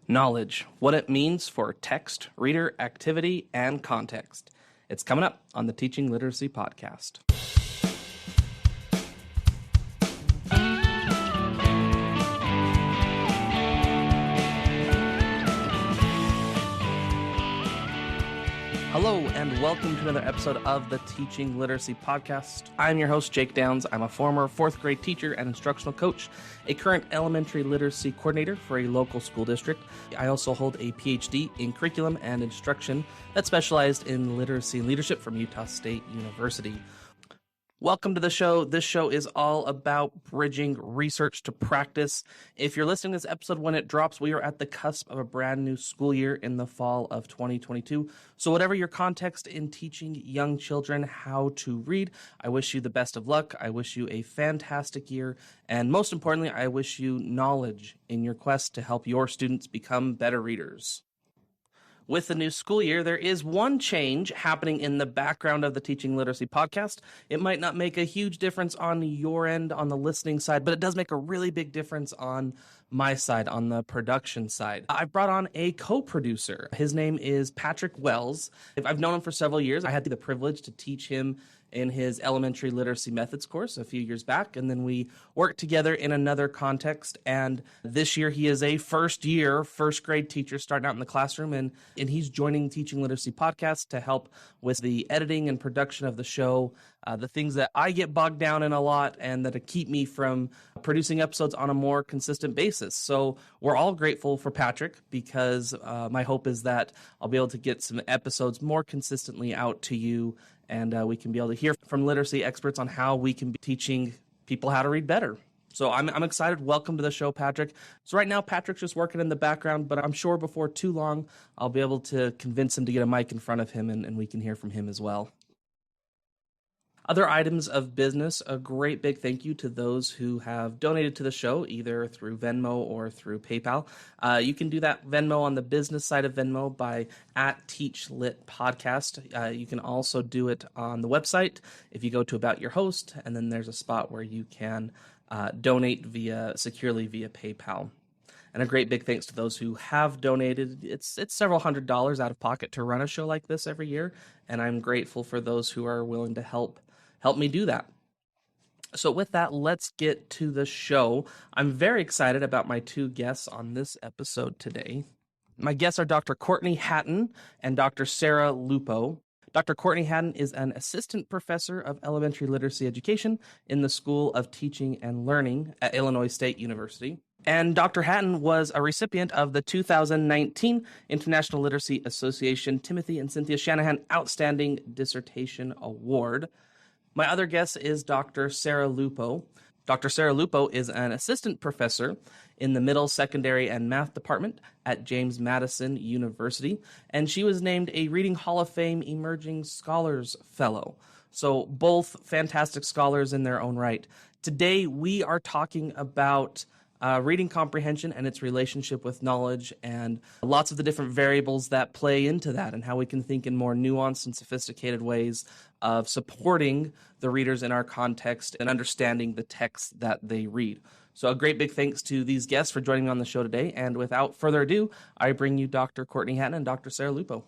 Knowledge, what it means for text, reader, activity, and context. It's coming up on the Teaching Literacy Podcast. Hello, and welcome to another episode of the Teaching Literacy Podcast. I'm your host, Jake Downs. I'm a former fourth grade teacher and instructional coach, a current elementary literacy coordinator for a local school district. I also hold a PhD in curriculum and instruction that specialized in literacy and leadership from Utah State University. Welcome to the show. This show is all about bridging research to practice. If you're listening to this episode when it drops, we are at the cusp of a brand new school year in the fall of 2022. So whatever your context in teaching young children how to read, I wish you the best of luck. I wish you a fantastic year. And most importantly, I wish you knowledge in your quest to help your students become better readers. With the new school year, there is one change happening in the background of the Teaching Literacy Podcast. It might not make a huge difference on your end, on the listening side, but it does make a really big difference on my side, on the production side. I've brought on a co-producer. His name is Patrick Wells. I've known him for several years. I had the privilege to teach him in his elementary literacy methods course a few years back, and then we worked together in another context. And this year he is a first grade teacher starting out in the classroom, and he's joining Teaching Literacy Podcast to help with the editing and production of the show, the things that I get bogged down in a lot and that keep me from producing episodes on a more consistent basis. So we're all grateful for Patrick, because my hope is that I'll be able to get some episodes more consistently out to you, and we can be able to hear from literacy experts on how we can be teaching people how to read better. So I'm excited. Welcome to the show, Patrick. So right now, Patrick's just working in the background, but I'm sure before too long, I'll be able to convince him to get a mic in front of him, and we can hear from him as well. Other items of business, a great big thank you to those who have donated to the show, either through Venmo or through PayPal. You can do that Venmo on the business side of Venmo by @TeachLitPodcast. You can also do it on the website if you go to About Your Host, and then there's a spot where you can donate securely via PayPal. And a great big thanks to those who have donated. It's several $100s out of pocket to run a show like this every year, and I'm grateful for those who are willing to help me do that. So with that, let's get to the show. I'm very excited about my two guests on this episode today. My guests are Dr. Courtney Hattan and Dr. Sarah Lupo. Dr. Courtney Hattan is an assistant professor of elementary literacy education in the School of Teaching and Learning at Illinois State University. And Dr. Hattan was a recipient of the 2019 International Literacy Association Timothy and Cynthia Shanahan Outstanding Dissertation Award. My other guest is Dr. Sarah Lupo. Dr. Sarah Lupo is an assistant professor in the middle, secondary, and math department at James Madison University, and she was named a Reading Hall of Fame Emerging Scholars Fellow. So both fantastic scholars in their own right. Today, we are talking about reading comprehension and its relationship with knowledge, and lots of the different variables that play into that, and how we can think in more nuanced and sophisticated ways of supporting the readers in our context and understanding the text that they read. So a great big thanks to these guests for joining me on the show today. And without further ado, I bring you Dr. Courtney Hattan and Dr. Sarah Lupo.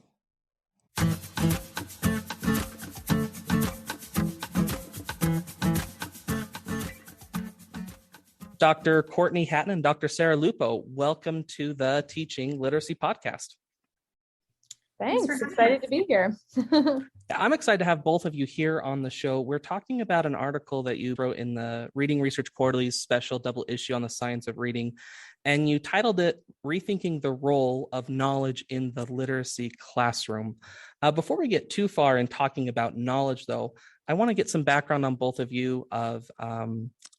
Dr. Courtney Hattan and Dr. Sarah Lupo, welcome to the Teaching Literacy Podcast. Thanks. Excited to be here. I'm excited to have both of you here on the show. We're talking about an article that you wrote in the Reading Research Quarterly's special double issue on the science of reading, and you titled it Rethinking the Role of Knowledge in the Literacy Classroom. Before we get too far in talking about knowledge, though, I want to get some background on both of you of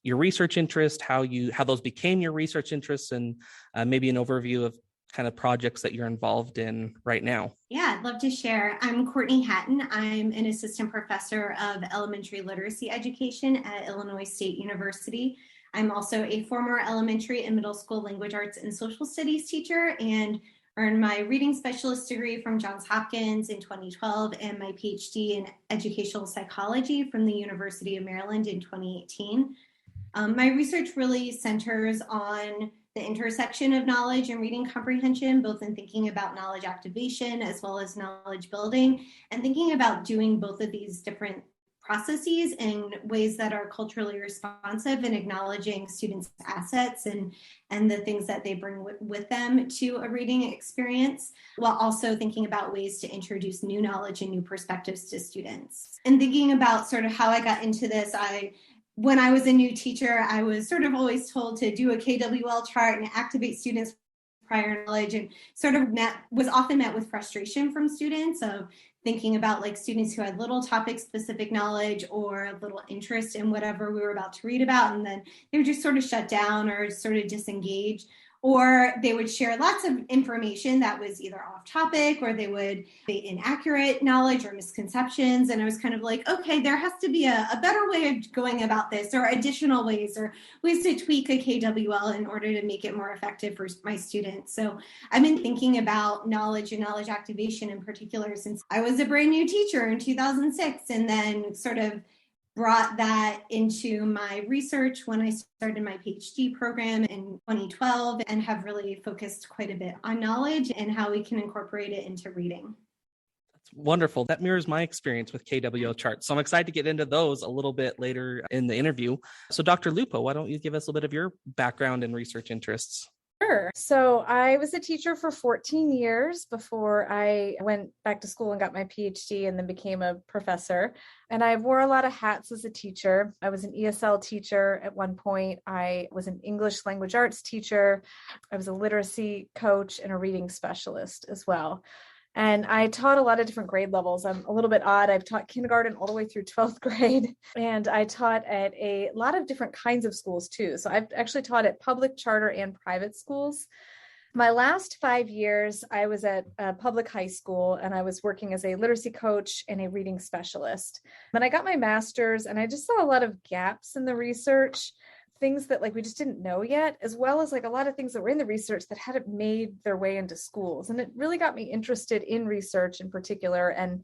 your research interest, how those became your research interests, and maybe an overview of kind of projects that you're involved in right now. Yeah, I'd love to share. I'm Courtney Hattan. I'm an assistant professor of elementary literacy education at Illinois State University. I'm also a former elementary and middle school language arts and social studies teacher, and earned my reading specialist degree from Johns Hopkins in 2012 and my PhD in educational psychology from the University of Maryland in 2018. My research really centers on the intersection of knowledge and reading comprehension, both in thinking about knowledge activation as well as knowledge building, and thinking about doing both of these different processes in ways that are culturally responsive and acknowledging students' assets and the things that they bring with them to a reading experience, while also thinking about ways to introduce new knowledge and new perspectives to students. And thinking about sort of how I got into this, when I was a new teacher, I was sort of always told to do a KWL chart and activate students' prior knowledge, and sort of was often met with frustration from students of thinking about like students who had little topic specific knowledge or little interest in whatever we were about to read about, and then they would just sort of shut down or sort of disengage, or they would share lots of information that was either off topic, or they would be inaccurate knowledge or misconceptions. And I was kind of like, okay, there has to be a better way of going about this, or additional ways, or ways to tweak a KWL in order to make it more effective for my students. So I've been thinking about knowledge and knowledge activation in particular since I was a brand new teacher in 2006, and then sort of brought that into my research when I started my PhD program in 2012, and have really focused quite a bit on knowledge and how we can incorporate it into reading. That's wonderful. That mirrors my experience with KWO charts. So I'm excited to get into those a little bit later in the interview. So Dr. Lupo, why don't you give us a little bit of your background and research interests? Sure. So I was a teacher for 14 years before I went back to school and got my PhD and then became a professor. And I wore a lot of hats as a teacher. I was an ESL teacher at one point. I was an English language arts teacher. I was a literacy coach and a reading specialist as well. And I taught a lot of different grade levels. I'm a little bit odd. I've taught kindergarten all the way through 12th grade. And I taught at a lot of different kinds of schools too. So I've actually taught at public, charter, and private schools. My last 5 years, I was at a public high school, and I was working as a literacy coach and a reading specialist. Then I got my master's, and I just saw a lot of gaps in the research, things that like we just didn't know yet, as well as like a lot of things that were in the research that hadn't made their way into schools. And it really got me interested in research in particular, and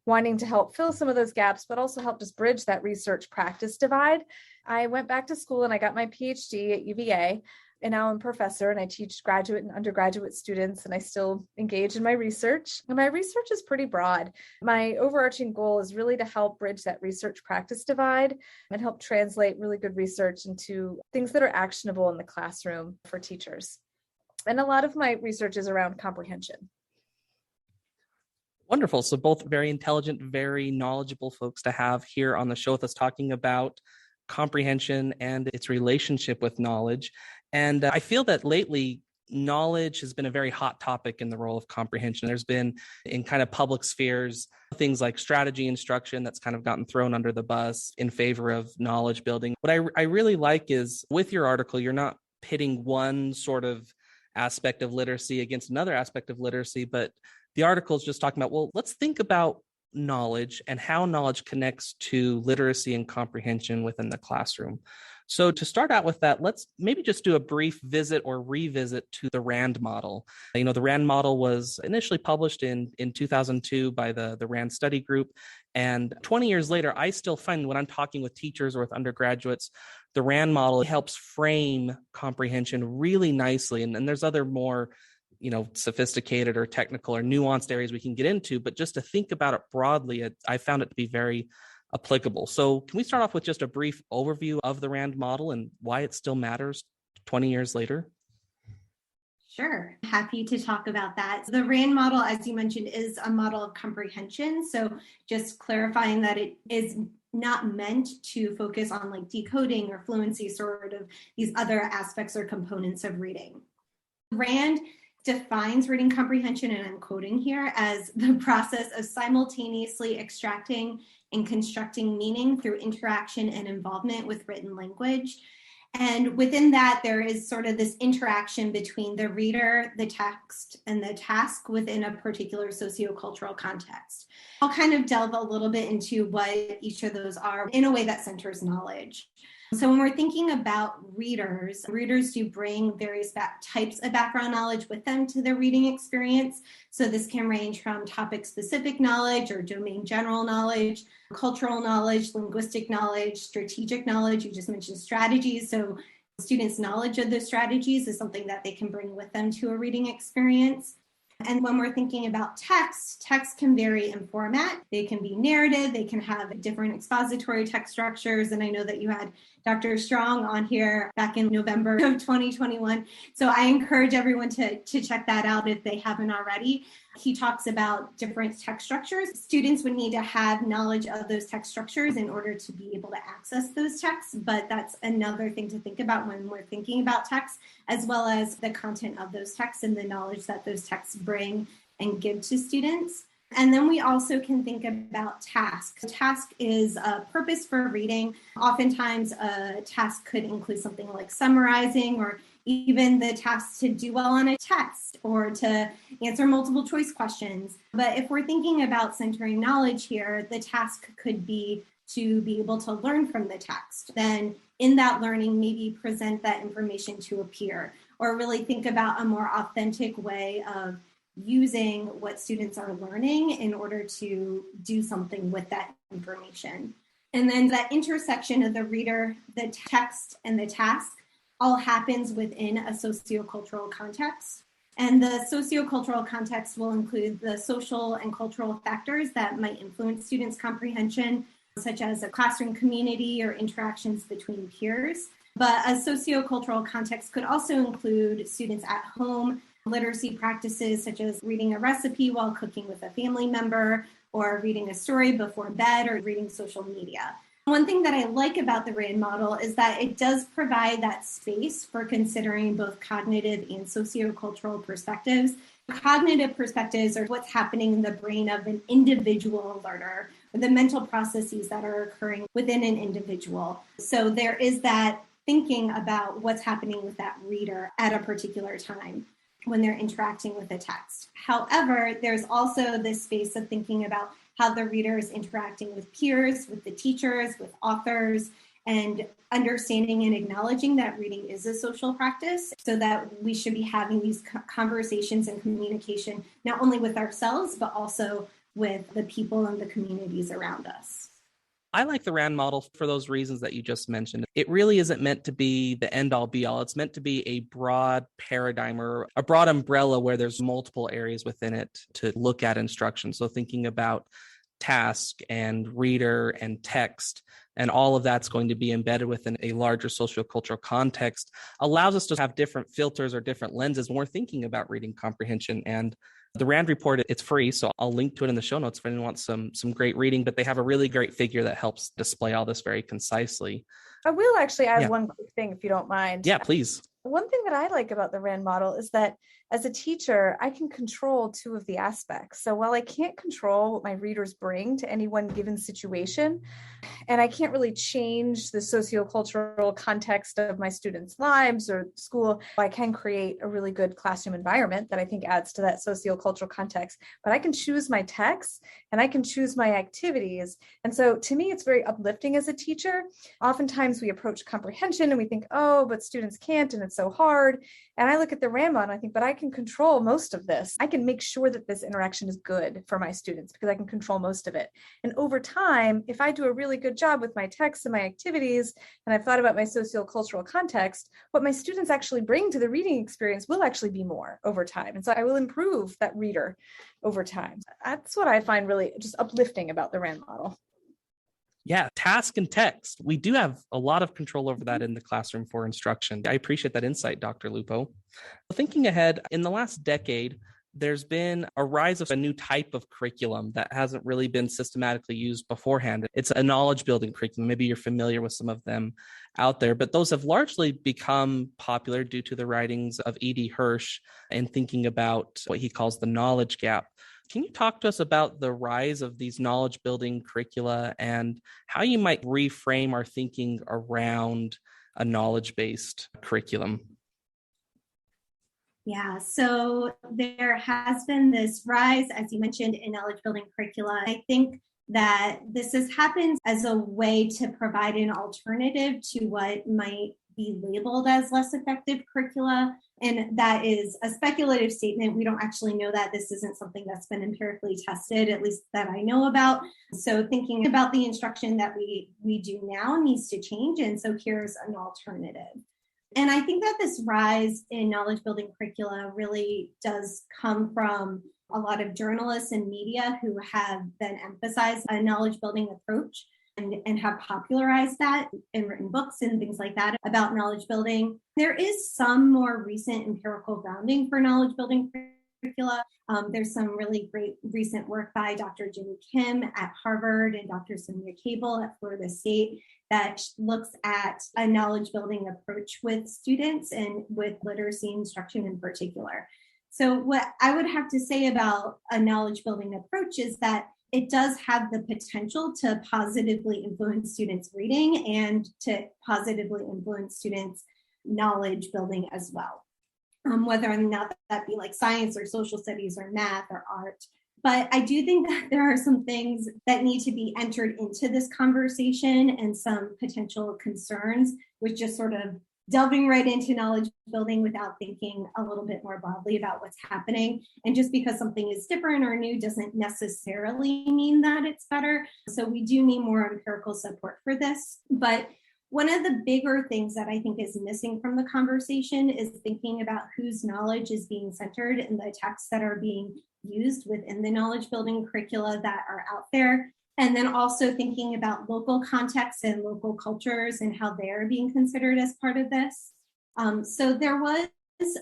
wanting to help fill some of those gaps, but also help just bridge that research practice divide. I went back to school and I got my PhD at UVA. And now I'm a professor, and I teach graduate and undergraduate students, and I still engage in my research. And my research is pretty broad. My overarching goal is really to help bridge that research practice divide and help translate really good research into things that are actionable in the classroom for teachers. And a lot of my research is around comprehension. Wonderful. So both very intelligent, very knowledgeable folks to have here on the show with us talking about comprehension and its relationship with knowledge. And I feel that lately, knowledge has been a very hot topic in the role of comprehension. There's been in kind of public spheres, things like strategy instruction that's kind of gotten thrown under the bus in favor of knowledge building. What I really like is with your article, you're not pitting one sort of aspect of literacy against another aspect of literacy, but the article is just talking about, well, let's think about knowledge and how knowledge connects to literacy and comprehension within the classroom. So to start out with that, let's maybe just do a brief visit or revisit to the RAND model. You know, the RAND model was initially published in 2002 by the RAND study group. And 20 years later, I still find when I'm talking with teachers or with undergraduates, the RAND model helps frame comprehension really nicely. And there's other more sophisticated or technical or nuanced areas we can get into, but just to think about it broadly, I found it to be very applicable. So can we start off with just a brief overview of the RAND model and why it still matters 20 years later? Sure. Happy to talk about that. The RAND model, as you mentioned, is a model of comprehension. So just clarifying that it is not meant to focus on like decoding or fluency, sort of these other aspects or components of reading. RAND defines reading comprehension, and I'm quoting here, as the process of simultaneously extracting and constructing meaning through interaction and involvement with written language. And within that, there is sort of this interaction between the reader, the text, and the task within a particular sociocultural context. I'll kind of delve a little bit into what each of those are in a way that centers knowledge. So when we're thinking about readers do bring various types of background knowledge with them to their reading experience. So this can range from topic-specific knowledge or domain general knowledge, cultural knowledge, linguistic knowledge, strategic knowledge. You just mentioned strategies. So Students' knowledge of those strategies is something that they can bring with them to a reading experience. And when we're thinking about text can vary in format. They can be narrative, they can have different expository text structures. And I know that you had Dr. Strong on here back in November of 2021. So I encourage everyone to check that out if they haven't already. He talks about different text structures. Students would need to have knowledge of those text structures in order to be able to access those texts, but that's another thing to think about when we're thinking about text, as well as the content of those texts and the knowledge that those texts bring and give to students. And then we also can think about task. Task is a purpose for reading. Oftentimes a task could include something like summarizing, or even the task to do well on a test or to answer multiple choice questions. But if we're thinking about centering knowledge here, the task could be to be able to learn from the text. Then in that learning, maybe present that information to a peer, or really think about a more authentic way of using what students are learning in order to do something with that information. And then that intersection of the reader, the text, and the task all happens within a sociocultural context. And the sociocultural context will include the social and cultural factors that might influence students' comprehension, such as a classroom community or interactions between peers. But a sociocultural context could also include students at home, literacy practices such as reading a recipe while cooking with a family member, or reading a story before bed, or reading social media. One thing that I like about the RAND model is that it does provide that space for considering both cognitive and sociocultural perspectives. Cognitive perspectives are what's happening in the brain of an individual learner, or the mental processes that are occurring within an individual. So there is that thinking about what's happening with that reader at a particular time when they're interacting with a text. However, there's also this space of thinking about how the reader is interacting with peers, with the teachers, with authors, and understanding and acknowledging that reading is a social practice, so that we should be having these conversations and communication, not only with ourselves, but also with the people and the communities around us. I like the RAND model for those reasons that you just mentioned. It really isn't meant to be the end all be all. It's meant to be a broad paradigm or a broad umbrella where there's multiple areas within it to look at instruction. So thinking about task and reader and text, and all of that's going to be embedded within a larger sociocultural context, allows us to have different filters or different lenses when we're thinking about reading comprehension. And the RAND report, it's free, so I'll link to it in the show notes if anyone wants some great reading, but they have a really great figure that helps display all this very concisely. I will actually add one quick thing, if you don't mind. Yeah, please. One thing that I like about the RAND model is that as a teacher, I can control two of the aspects. So while I can't control what my readers bring to any one given situation, and I can't really change the sociocultural context of my students' lives or school, I can create a really good classroom environment that I think adds to that sociocultural context. But I can choose my texts and I can choose my activities. And so to me, it's very uplifting as a teacher. Oftentimes we approach comprehension and we think, oh, but students can't and it's so hard. And I look at the RAND model and I think, but I can control most of this. I can make sure that this interaction is good for my students because I can control most of it. And over time, if I do a really good job with my texts and my activities, and I've thought about my sociocultural context, what my students actually bring to the reading experience will actually be more over time. And so I will improve that reader over time. That's what I find really just uplifting about the RAND model. Yeah, task and text. We do have a lot of control over that in the classroom for instruction. I appreciate that insight, Dr. Lupo. Thinking ahead, in the last decade, there's been a rise of a new type of curriculum that hasn't really been systematically used beforehand. It's a knowledge building curriculum. Maybe you're familiar with some of them out there, but those have largely become popular due to the writings of E.D. Hirsch and thinking about what he calls the knowledge gap. Can you talk to us about the rise of these knowledge building curricula and how you might reframe our thinking around a knowledge-based curriculum? Yeah, so there has been this rise, as you mentioned, in knowledge building curricula. I think that this has happened as a way to provide an alternative to what might be labeled as less effective curricula. And that is a speculative statement. We don't actually know that. This isn't something that's been empirically tested, at least that I know about. So thinking about the instruction that we do now needs to change. And so here's an alternative. And I think that this rise in knowledge building curricula really does come from a lot of journalists and media who have then emphasized a knowledge building approach and have popularized that in written books and things like that about knowledge building. There is some more recent empirical grounding for knowledge building curricula. There's some really great recent work by Dr. Jimmy Kim at Harvard and Dr. Sonia Cable at Florida State that looks at a knowledge building approach with students and with literacy instruction in particular. So what I would have to say about a knowledge building approach is that it does have the potential to positively influence students' reading and to positively influence students' knowledge building as well, whether or not that be like science or social studies or math or art. But I do think that there are some things that need to be entered into this conversation and some potential concerns with just sort of delving right into knowledge building without thinking a little bit more broadly about what's happening. And just because something is different or new doesn't necessarily mean that it's better. So we do need more empirical support for this. But one of the bigger things that I think is missing from the conversation is thinking about whose knowledge is being centered in the texts that are being used within the knowledge building curricula that are out there. And then also thinking about local contexts and local cultures and how they're being considered as part of this. So there was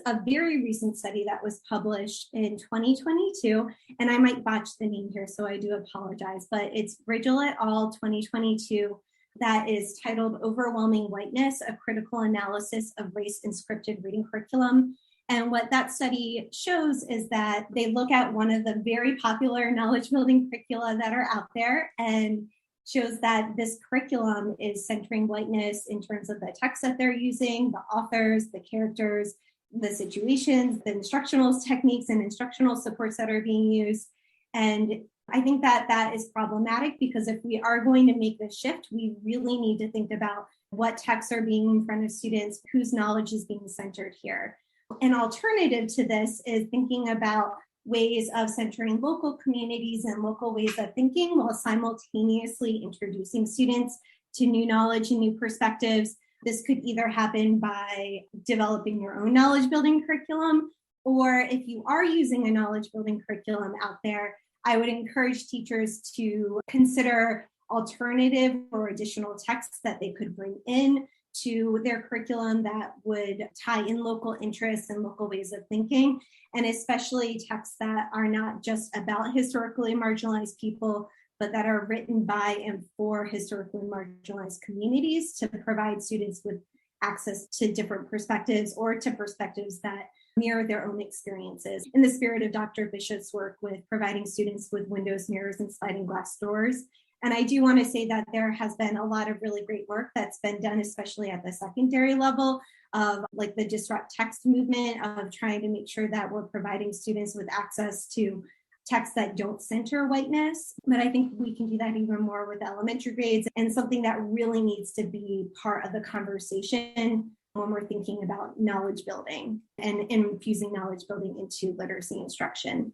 a very recent study that was published in 2022, and I might botch the name here, so I do apologize, but it's Rigel et al. 2022 that is titled Overwhelming Whiteness, a Critical Analysis of Race in Scripted Reading Curriculum. And what that study shows is that they look at one of the very popular knowledge building curricula that are out there and shows that this curriculum is centering whiteness in terms of the text that they're using, the authors, the characters, the situations, the instructional techniques and instructional supports that are being used. And I think that that is problematic because if we are going to make this shift, we really need to think about what texts are being in front of students, whose knowledge is being centered here. An alternative to this is thinking about ways of centering local communities and local ways of thinking while simultaneously introducing students to new knowledge and new perspectives. This could either happen by developing your own knowledge building curriculum, or if you are using a knowledge building curriculum out there, I would encourage teachers to consider alternative or additional texts that they could bring in to their curriculum that would tie in local interests and local ways of thinking, and especially texts that are not just about historically marginalized people, but that are written by and for historically marginalized communities to provide students with access to different perspectives or to perspectives that mirror their own experiences. In the spirit of Dr. Bishop's work with providing students with windows, mirrors, and sliding glass doors. And I do want to say that there has been a lot of really great work that's been done, especially at the secondary level of like the disrupt text movement of trying to make sure that we're providing students with access to texts that don't center whiteness. But I think we can do that even more with elementary grades and something that really needs to be part of the conversation when we're thinking about knowledge building and infusing knowledge building into literacy instruction.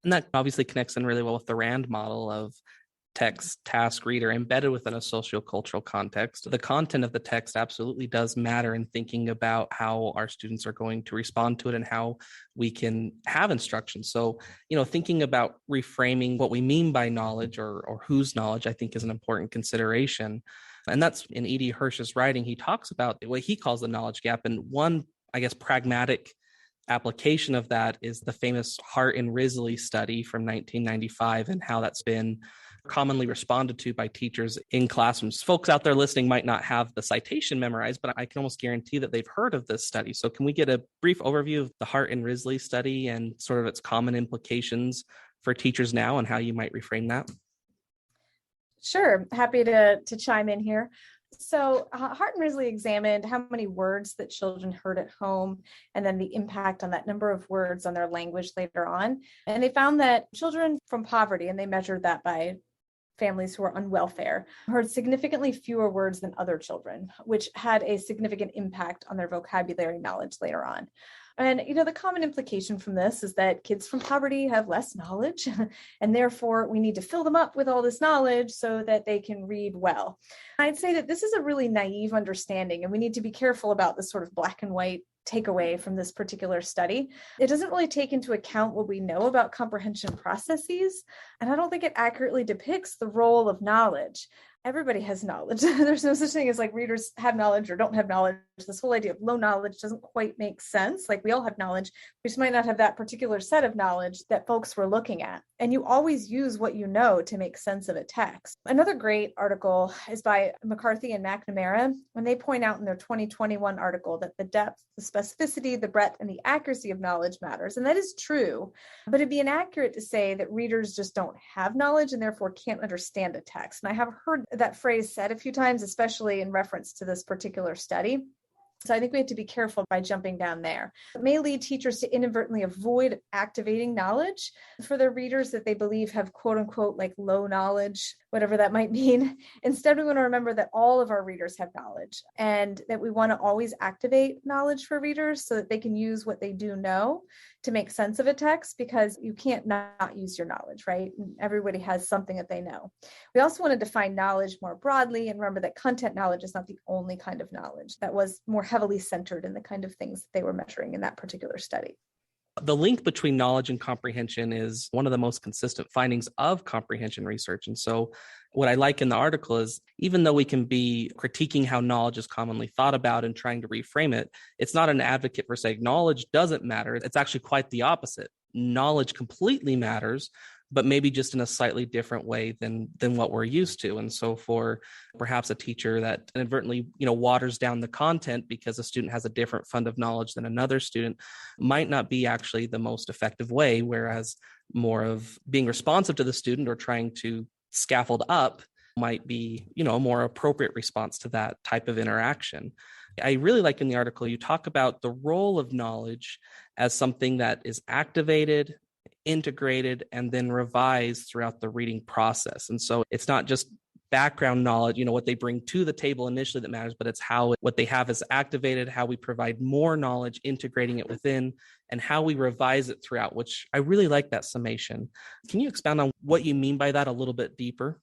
And that obviously connects in really well with the RAND model of text, task, reader embedded within a sociocultural context. The content of the text absolutely does matter in thinking about how our students are going to respond to it and how we can have instruction. So, thinking about reframing what we mean by knowledge or whose knowledge, I think is an important consideration. And that's in E.D. Hirsch's writing. He talks about what he calls the knowledge gap. And one, pragmatic application of that is the famous Hart and Risley study from 1995 and how that's been commonly responded to by teachers in classrooms. Folks out there listening might not have the citation memorized, but I can almost guarantee that they've heard of this study. So can we get a brief overview of the Hart and Risley study and sort of its common implications for teachers now and how you might reframe that? Sure, happy to chime in here. So Hart and Risley examined how many words that children heard at home and then the impact on that number of words on their language later on. And they found that children from poverty, and they measured that by families who are on welfare, heard significantly fewer words than other children, which had a significant impact on their vocabulary knowledge later on. And, the common implication from this is that kids from poverty have less knowledge, and therefore we need to fill them up with all this knowledge so that they can read well. I'd say that this is a really naive understanding, and we need to be careful about this sort of black and white takeaway from this particular study. It doesn't really take into account what we know about comprehension processes, and I don't think it accurately depicts the role of knowledge. Everybody has knowledge. There's no such thing as like readers have knowledge or don't have knowledge. This whole idea of low knowledge doesn't quite make sense. Like we all have knowledge. We just might not have that particular set of knowledge that folks were looking at. And you always use what you know to make sense of a text. Another great article is by McCarthy and McNamara, when they point out in their 2021 article that the depth, the specificity, the breadth, and the accuracy of knowledge matters. And that is true, but it'd be inaccurate to say that readers just don't have knowledge and therefore can't understand a text. And I have heard that phrase said a few times, especially in reference to this particular study. So I think we have to be careful by jumping down there. It may lead teachers to inadvertently avoid activating knowledge for their readers that they believe have quote unquote like low knowledge, whatever that might mean. Instead, we want to remember that all of our readers have knowledge and that we want to always activate knowledge for readers so that they can use what they do know to make sense of a text, because you can't not use your knowledge, right? Everybody has something that they know. We also want to define knowledge more broadly and remember that content knowledge is not the only kind of knowledge. That was more heavily centered in the kind of things that they were measuring in that particular study. The link between knowledge and comprehension is one of the most consistent findings of comprehension research. And so what I like in the article is, even though we can be critiquing how knowledge is commonly thought about and trying to reframe it, it's not an advocate for saying knowledge doesn't matter. It's actually quite the opposite. Knowledge completely matters, but maybe just in a slightly different way than what we're used to. And so for perhaps a teacher that inadvertently, waters down the content because a student has a different fund of knowledge than another student might not be actually the most effective way, whereas more of being responsive to the student or trying to scaffold up might be, a more appropriate response to that type of interaction. I really like in the article, you talk about the role of knowledge as something that is activated, integrated, and then revised throughout the reading process. And so it's not just background knowledge, what they bring to the table initially that matters, but it's how what they have is activated, how we provide more knowledge, integrating it within, and how we revise it throughout, which I really like that summation. Can you expound on what you mean by that a little bit deeper?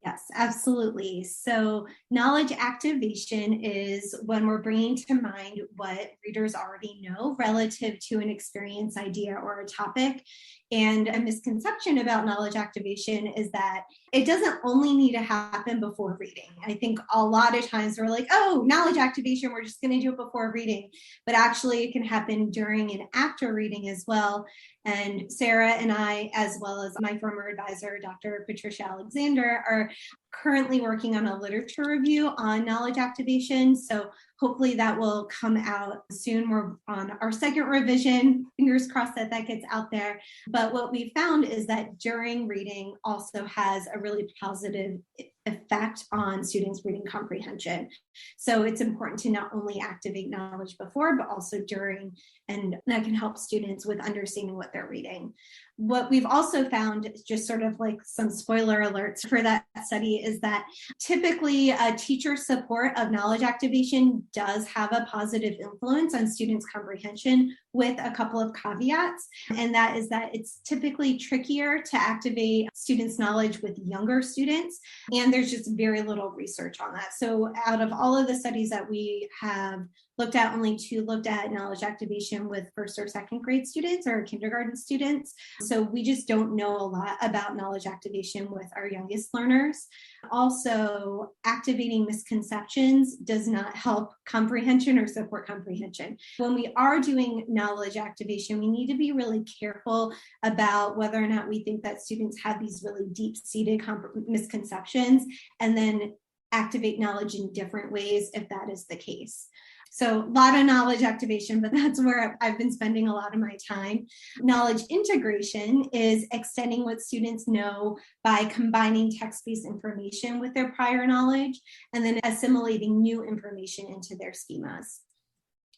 Yes, absolutely. So knowledge activation is when we're bringing to mind what readers already know relative to an experience, idea, or a topic. And a misconception about knowledge activation is that it doesn't only need to happen before reading. I think a lot of times we're like, oh, knowledge activation, we're just going to do it before reading. But actually it can happen during and after reading as well. And Sarah and I, as well as my former advisor, Dr. Patricia Alexander, are currently working on a literature review on knowledge activation. So hopefully that will come out soon. We're on our second revision. Fingers crossed that gets out there. But what we found is that during reading also has a really positive effect on students' reading comprehension. So it's important to not only activate knowledge before, but also during, and that can help students with understanding what they're reading. What we've also found, just sort of like some spoiler alerts for that study, is that typically teacher support of knowledge activation does have a positive influence on students' comprehension, with a couple of caveats. And that is that it's typically trickier to activate students' knowledge with younger students. And there's just very little research on that. So out of all of the studies that we have looked at, only 2 looked at knowledge activation with first or second grade students or kindergarten students. So we just don't know a lot about knowledge activation with our youngest learners. Also, activating misconceptions does not help comprehension or support comprehension. When we are doing knowledge activation, we need to be really careful about whether or not we think that students have these really deep-seated misconceptions, and then activate knowledge in different ways if that is the case. So a lot of knowledge activation, but that's where I've been spending a lot of my time. Knowledge integration is extending what students know by combining text-based information with their prior knowledge and then assimilating new information into their schemas.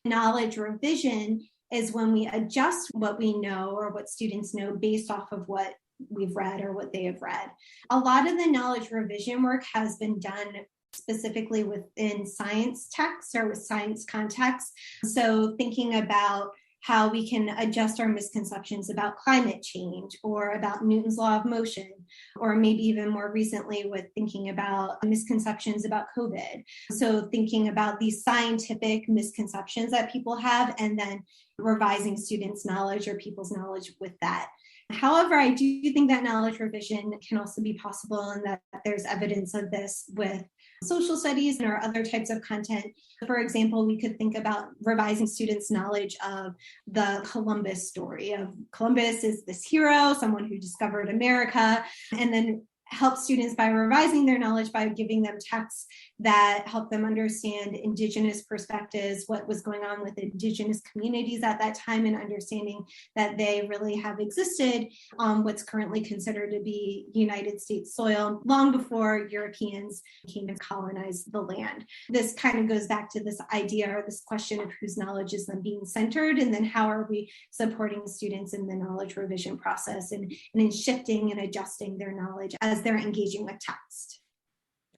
Knowledge revision is when we adjust what we know or what students know based off of what we've read or what they have read. A lot of the knowledge revision work has been done specifically within science texts or with science context. So thinking about how we can adjust our misconceptions about climate change or about Newton's law of motion, or maybe even more recently with thinking about misconceptions about COVID. So thinking about these scientific misconceptions that people have and then revising students' knowledge or people's knowledge with that. However, I do think that knowledge revision can also be possible and that there's evidence of this with social studies or other types of content. For example, we could think about revising students' knowledge of the Columbus story of Columbus is this hero, someone who discovered America, and then help students by revising their knowledge by giving them texts that help them understand Indigenous perspectives, what was going on with Indigenous communities at that time, and understanding that they really have existed on what's currently considered to be United States soil long before Europeans came and colonized the land. This kind of goes back to this idea or this question of whose knowledge is then being centered, and then how are we supporting students in the knowledge revision process and in shifting and adjusting their knowledge as they're engaging with text.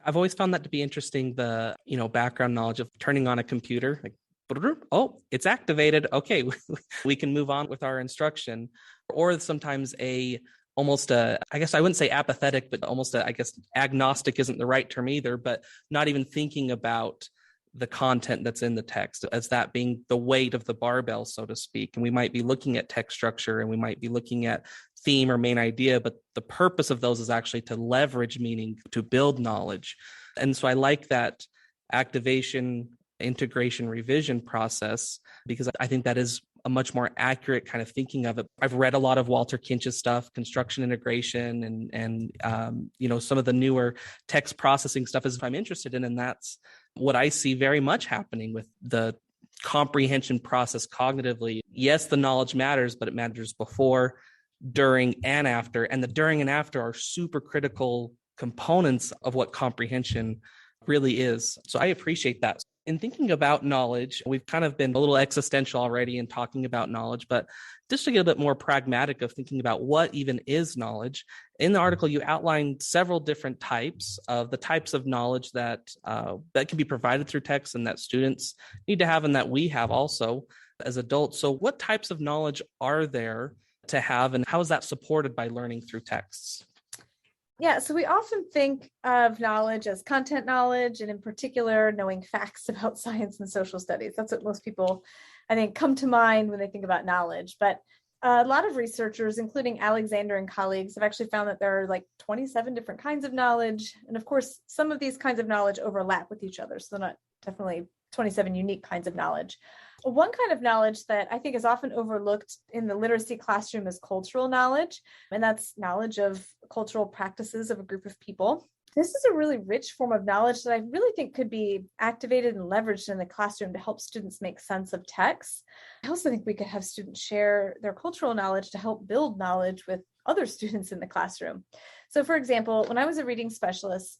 I've always found that to be interesting, the, background knowledge of turning on a computer, like, oh, it's activated. Okay, we can move on with our instruction. Or sometimes I guess I wouldn't say apathetic, but almost agnostic isn't the right term either, but not even thinking about the content that's in the text as that being the weight of the barbell, so to speak. And we might be looking at text structure and we might be looking at theme or main idea, but the purpose of those is actually to leverage meaning, to build knowledge. And so I like that activation, integration, revision process, because I think that is a much more accurate kind of thinking of it. I've read a lot of Walter Kinch's stuff, construction integration, and some of the newer text processing stuff is I'm interested in, and that's what I see very much happening with the comprehension process cognitively. Yes, the knowledge matters, but it matters before, during, and after. And the during and after are super critical components of what comprehension really is. So I appreciate that. In thinking about knowledge, we've kind of been a little existential already in talking about knowledge, but just to get a bit more pragmatic of thinking about what even is knowledge, in the article, you outlined several different types of knowledge that can be provided through text and that students need to have and that we have also as adults. So what types of knowledge are there to have, and how is that supported by learning through texts? Yeah, so we often think of knowledge as content knowledge, and in particular, knowing facts about science and social studies. That's what most people, I think, come to mind when they think about knowledge. But a lot of researchers, including Alexander and colleagues, have actually found that there are like 27 different kinds of knowledge. And of course, some of these kinds of knowledge overlap with each other. So they're not definitely 27 unique kinds of knowledge. One kind of knowledge that I think is often overlooked in the literacy classroom is cultural knowledge, and that's knowledge of cultural practices of a group of people. This is a really rich form of knowledge that I really think could be activated and leveraged in the classroom to help students make sense of text. I also think we could have students share their cultural knowledge to help build knowledge with other students in the classroom. So for example, when I was a reading specialist,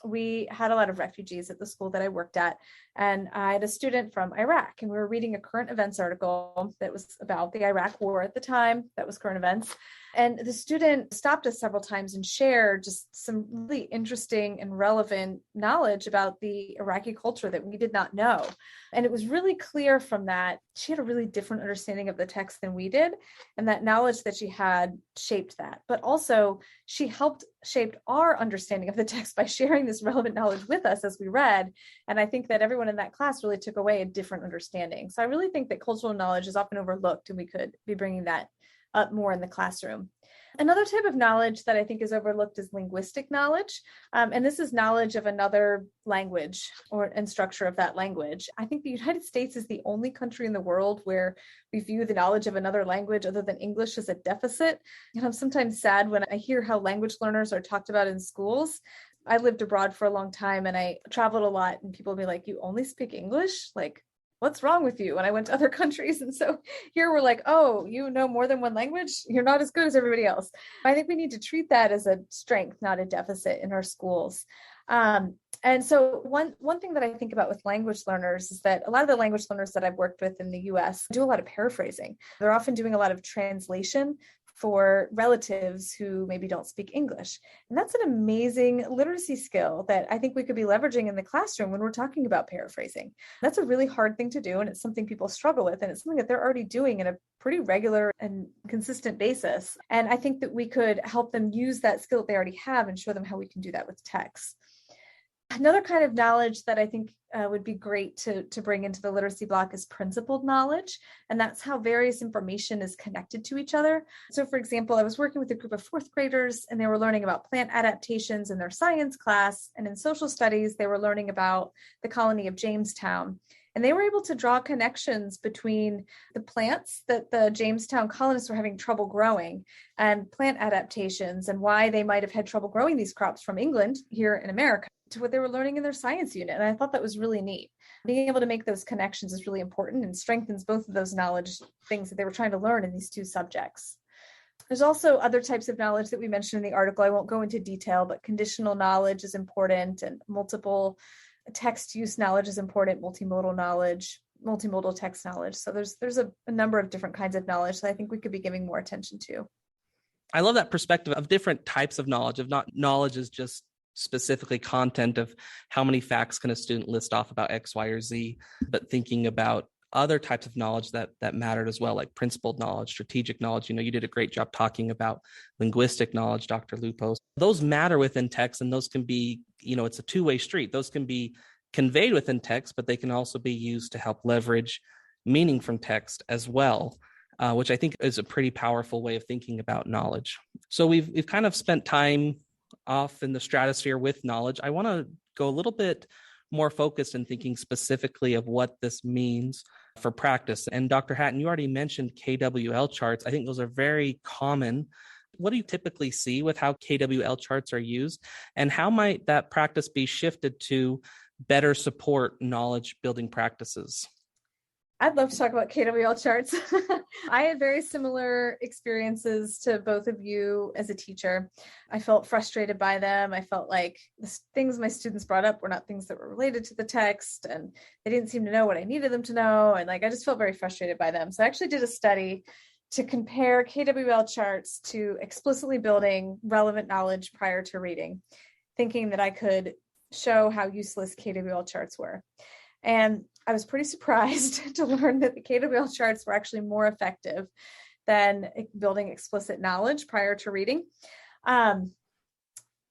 we had a lot of refugees at the school that I worked at, and I had a student from Iraq, and we were reading a current events article that was about the Iraq war at the time. That was current events. And the student stopped us several times and shared just some really interesting and relevant knowledge about the Iraqi culture that we did not know. And it was really clear from that, she had a really different understanding of the text than we did. And that knowledge that she had shaped that. But also she helped shape our understanding of the text by sharing this relevant knowledge with us as we read. And I think that everyone in that class really took away a different understanding. So I really think that cultural knowledge is often overlooked, and we could be bringing that up more in the classroom. Another type of knowledge that I think is overlooked is linguistic knowledge. And this is knowledge of another language and structure of that language. I think the United States is the only country in the world where we view the knowledge of another language other than English as a deficit. And I'm sometimes sad when I hear how language learners are talked about in schools. I lived abroad for a long time and I traveled a lot, and people would be like, you only speak English? Like, what's wrong with you? And I went to other countries. And so here we're like, oh, you know more than one language? You're not as good as everybody else. I think we need to treat that as a strength, not a deficit in our schools. And so one thing that I think about with language learners is that a lot of the language learners that I've worked with in the US do a lot of paraphrasing. They're often doing a lot of translation for relatives who maybe don't speak English. And that's an amazing literacy skill that I think we could be leveraging in the classroom when we're talking about paraphrasing. That's a really hard thing to do, and it's something people struggle with, and it's something that they're already doing in a pretty regular and consistent basis. And I think that we could help them use that skill that they already have and show them how we can do that with text. Another kind of knowledge that I think would be great to bring into the literacy block is principled knowledge. And that's how various information is connected to each other. So for example, I was working with a group of fourth graders and they were learning about plant adaptations in their science class. And in social studies, they were learning about the colony of Jamestown. And they were able to draw connections between the plants that the Jamestown colonists were having trouble growing and plant adaptations and why they might have had trouble growing these crops from England here in America to what they were learning in their science unit. And I thought that was really neat. Being able to make those connections is really important and strengthens both of those knowledge things that they were trying to learn in these two subjects. There's also other types of knowledge that we mentioned in the article. I won't go into detail, but conditional knowledge is important and multiple text use knowledge is important, multimodal knowledge, multimodal text knowledge. So there's a number of different kinds of knowledge that I think we could be giving more attention to. I love that perspective of different types of knowledge, of not knowledge is just specifically content of how many facts can a student list off about X, Y, or Z, but thinking about other types of knowledge that mattered as well, like principled knowledge, strategic knowledge. You did a great job talking about linguistic knowledge, Dr. Lupo. Those matter within text, and those can be, it's a two-way street. Those can be conveyed within text, but they can also be used to help leverage meaning from text as well, which I think is a pretty powerful way of thinking about knowledge. So we've kind of spent time off in the stratosphere with knowledge. I want to go a little bit more focused in thinking specifically of what this means for practice. And Dr. Hattan, you already mentioned KWL charts. I think those are very common. What do you typically see with how KWL charts are used? And how might that practice be shifted to better support knowledge building practices? I'd love to talk about KWL charts. I had very similar experiences to both of you as a teacher. I felt frustrated by them. I felt like the things my students brought up were not things that were related to the text, and they didn't seem to know what I needed them to know. And I just felt very frustrated by them. So I actually did a study to compare KWL charts to explicitly building relevant knowledge prior to reading, thinking that I could show how useless KWL charts were. And I was pretty surprised to learn that the KWL charts were actually more effective than building explicit knowledge prior to reading. And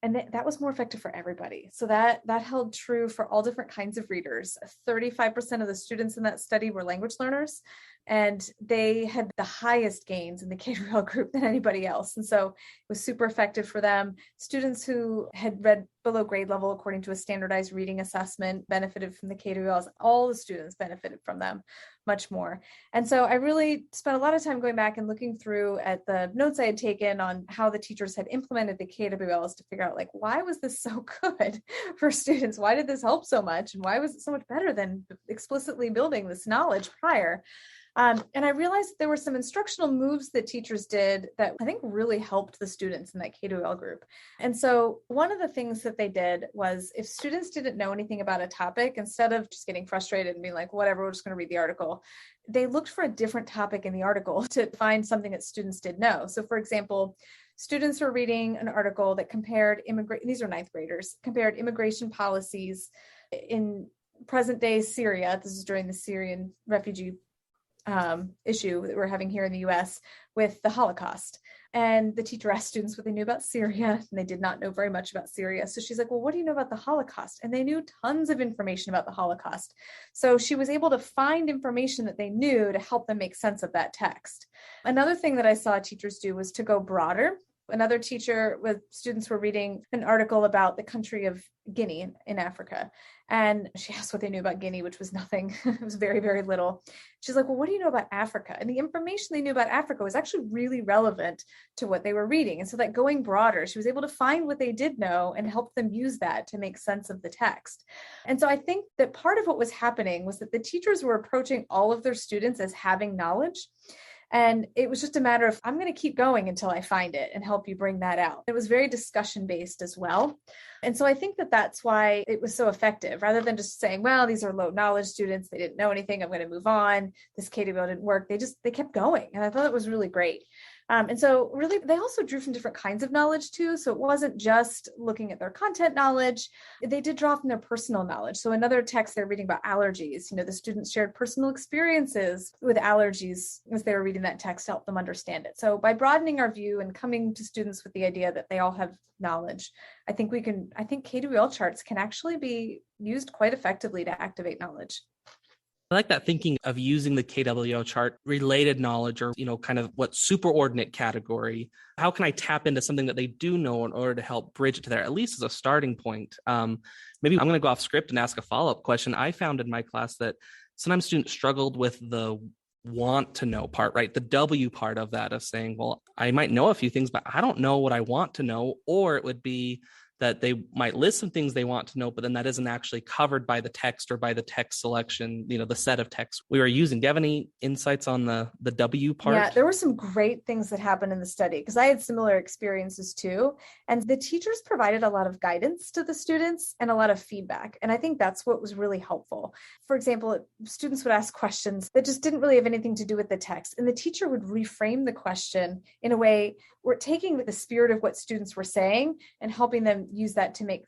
that was more effective for everybody. So that held true for all different kinds of readers. 35% of the students in that study were language learners, and they had the highest gains in the KWL group than anybody else. And so it was super effective for them. Students who had read below grade level according to a standardized reading assessment benefited from the KWLs. All the students benefited from them much more. And so I really spent a lot of time going back and looking through at the notes I had taken on how the teachers had implemented the KWLs to figure out, why was this so good for students? Why did this help so much? And why was it so much better than explicitly building this knowledge prior? And I realized that there were some instructional moves that teachers did that I think really helped the students in that KWL group. And so one of the things that they did was, if students didn't know anything about a topic, instead of just getting frustrated and being like, whatever, we're just going to read the article, they looked for a different topic in the article to find something that students did know. So for example, students were reading an article that compared these are ninth graders, compared immigration policies in present day Syria. This is during the Syrian refugee issue that we're having here in the US with the Holocaust. And the teacher asked students what they knew about Syria, and they did not know very much about Syria. So she's like, well, what do you know about the Holocaust? And they knew tons of information about the Holocaust. So she was able to find information that they knew to help them make sense of that text. Another thing that I saw teachers do was to go broader. Another teacher with students were reading an article about the country of Guinea in Africa. And she asked what they knew about Guinea, which was nothing. It was very, very little. She's like, well, what do you know about Africa? And the information they knew about Africa was actually really relevant to what they were reading. And so that going broader, she was able to find what they did know and help them use that to make sense of the text. And so I think that part of what was happening was that the teachers were approaching all of their students as having knowledge. And it was just a matter of, I'm going to keep going until I find it and help you bring that out. It was very discussion based as well. And so I think that that's why it was so effective, rather than just saying, well, these are low knowledge students, they didn't know anything, I'm going to move on, this KWL didn't work. They kept going. And I thought it was really great. And so really, they also drew from different kinds of knowledge too. So it wasn't just looking at their content knowledge. They did draw from their personal knowledge. So another text, they're reading about allergies. The students shared personal experiences with allergies as they were reading that text to help them understand it. So by broadening our view and coming to students with the idea that they all have knowledge, I think KWL charts can actually be used quite effectively to activate knowledge. I like that thinking of using the KWL chart, related knowledge, or, kind of what superordinate category. How can I tap into something that they do know in order to help bridge it to there, at least as a starting point? Maybe I'm going to go off script and ask a follow-up question. I found in my class that sometimes students struggled with the want to know part, right? The W part of that, of saying, well, I might know a few things, but I don't know what I want to know. Or it would be that they might list some things they want to know, but then that isn't actually covered by the text or by the text selection, the set of text we were using. Do you have any insights on the W part? Yeah, there were some great things that happened in the study because I had similar experiences too. And the teachers provided a lot of guidance to the students and a lot of feedback. And I think that's what was really helpful. For example, students would ask questions that just didn't really have anything to do with the text. And the teacher would reframe the question in a way where taking the spirit of what students were saying and helping them use that to make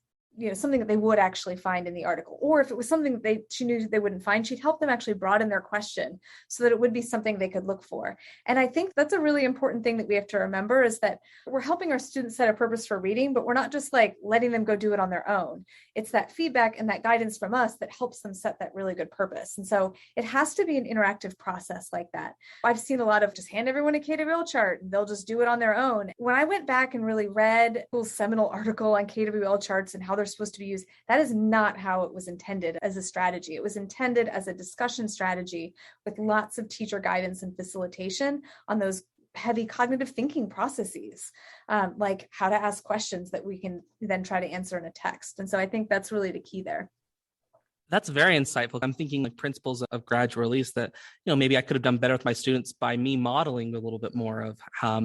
something that they would actually find in the article. Or if it was something that she knew they wouldn't find, she'd help them actually broaden their question so that it would be something they could look for. And I think that's a really important thing that we have to remember, is that we're helping our students set a purpose for reading, but we're not just letting them go do it on their own. It's that feedback and that guidance from us that helps them set that really good purpose. And so it has to be an interactive process like that. I've seen a lot of just hand everyone a KWL chart and they'll just do it on their own. When I went back and really read a seminal article on KWL charts and how they're supposed to be used, that is not how it was intended as a strategy. It was intended as a discussion strategy with lots of teacher guidance and facilitation on those heavy cognitive thinking processes, like how to ask questions that we can then try to answer in a text. And so I think that's really the key there. That's very insightful. I'm thinking principles of graduate release that, maybe I could have done better with my students by me modeling a little bit more of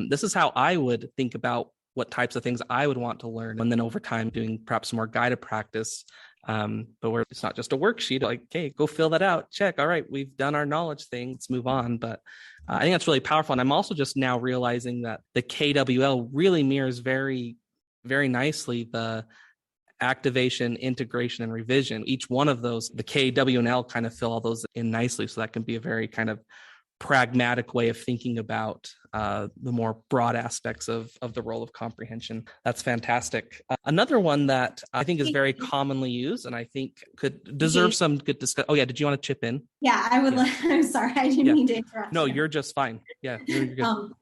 this is how I would think about what types of things I would want to learn. And then over time, doing perhaps more guided practice. But where it's not just a worksheet, hey, go fill that out. Check. All right, we've done our knowledge thing. Let's move on. But I think that's really powerful. And I'm also just now realizing that the KWL really mirrors very, very nicely the activation, integration, and revision. Each one of those, the K, W, and L kind of fill all those in nicely. So that can be a very kind of pragmatic way of thinking about the more broad aspects of the role of comprehension. That's fantastic. Another one that I think is very commonly used and I think could deserve some good discussion. Oh yeah, did you want to chip in? Yeah, I would. Yeah. I'm sorry, I didn't mean to interrupt. No, you're just fine. Yeah, you're good.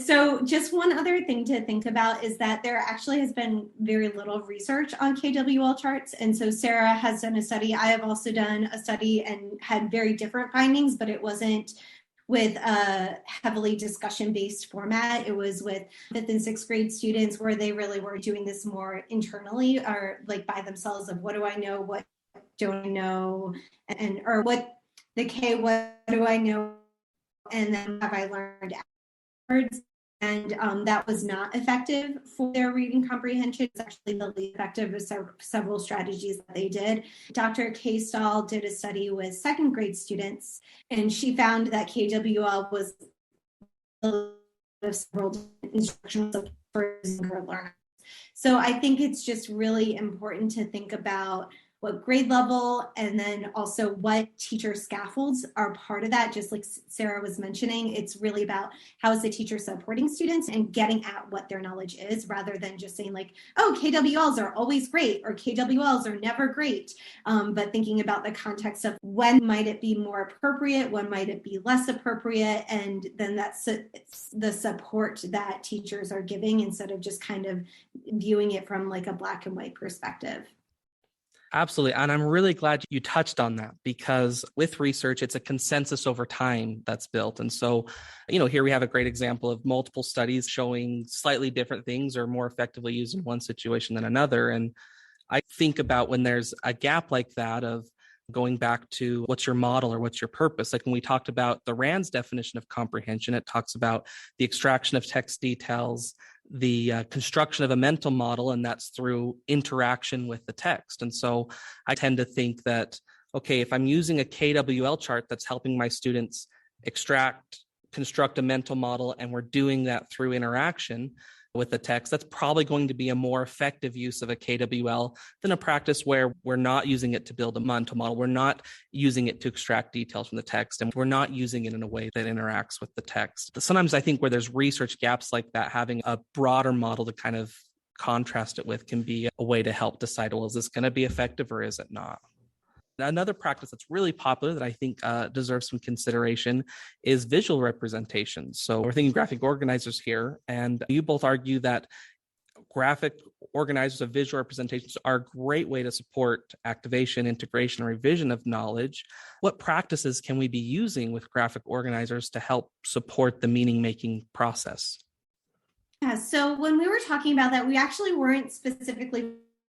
So just one other thing to think about is that there actually has been very little research on KWL charts. And so Sarah has done a study. I have also done a study and had very different findings, but it wasn't with a heavily discussion-based format. It was with 5th and 6th grade students where they really were doing this more internally or by themselves of what do I know, what don't I know, and or what the K, what do I know, and then have I learned and that was not effective for their reading comprehension. It's actually the least effective of several strategies that they did. Dr. K. Stahl did a study with 2nd grade students, and she found that KWL was several instructional supports for younger learners. So I think it's just really important to think about what grade level, and then also what teacher scaffolds are part of that. Just like Sarah was mentioning, it's really about how is the teacher supporting students and getting at what their knowledge is, rather than just saying oh, KWLs are always great or KWLs are never great. But thinking about the context of when might it be more appropriate, when might it be less appropriate, and then that's the support that teachers are giving instead of just kind of viewing it from a black and white perspective. Absolutely. And I'm really glad you touched on that, because with research, it's a consensus over time that's built. And so, here we have a great example of multiple studies showing slightly different things or more effectively used in one situation than another. And I think about when there's a gap like that of going back to what's your model or what's your purpose. Like when we talked about the RAND's definition of comprehension, it talks about the extraction of text details, the construction of a mental model, and that's through interaction with the text. And so I tend to think that, okay, if I'm using a KWL chart that's helping my students extract construct a mental model and we're doing that through interaction with the text, that's probably going to be a more effective use of a KWL than a practice where we're not using it to build a mental model. We're not using it to extract details from the text, and we're not using it in a way that interacts with the text. Sometimes I think where there's research gaps like that, having a broader model to kind of contrast it with can be a way to help decide, well, is this going to be effective or is it not? Another practice that's really popular that I think deserves some consideration is visual representations. So we're thinking graphic organizers here, and you both argue that graphic organizers of visual representations are a great way to support activation, integration, and revision of knowledge. What practices can we be using with graphic organizers to help support the meaning-making process? Yeah, so when we were talking about that, we actually weren't specifically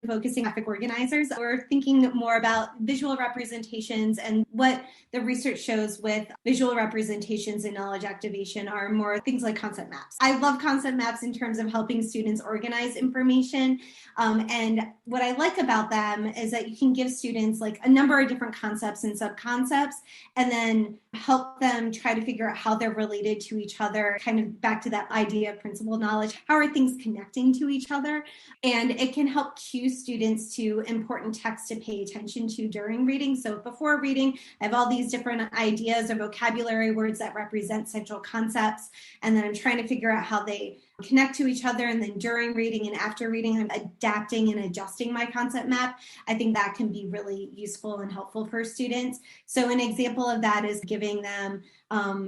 focusing on graphic organizers. We're thinking more about visual representations, and what the research shows with visual representations and knowledge activation are more things like concept maps. I love concept maps in terms of helping students organize information. And what I like about them is that you can give students like a number of different concepts and sub-concepts, and then help them try to figure out how they're related to each other, kind of back to that idea of principal knowledge. How are things connecting to each other? And it can help cue students to important text to pay attention to during reading. So before reading, I have all these different ideas or vocabulary words that represent central concepts, and then I'm trying to figure out how they connect to each other. And then during reading and after reading, I'm adapting and adjusting my concept map. I think that can be really useful and helpful for students. So an example of that is giving them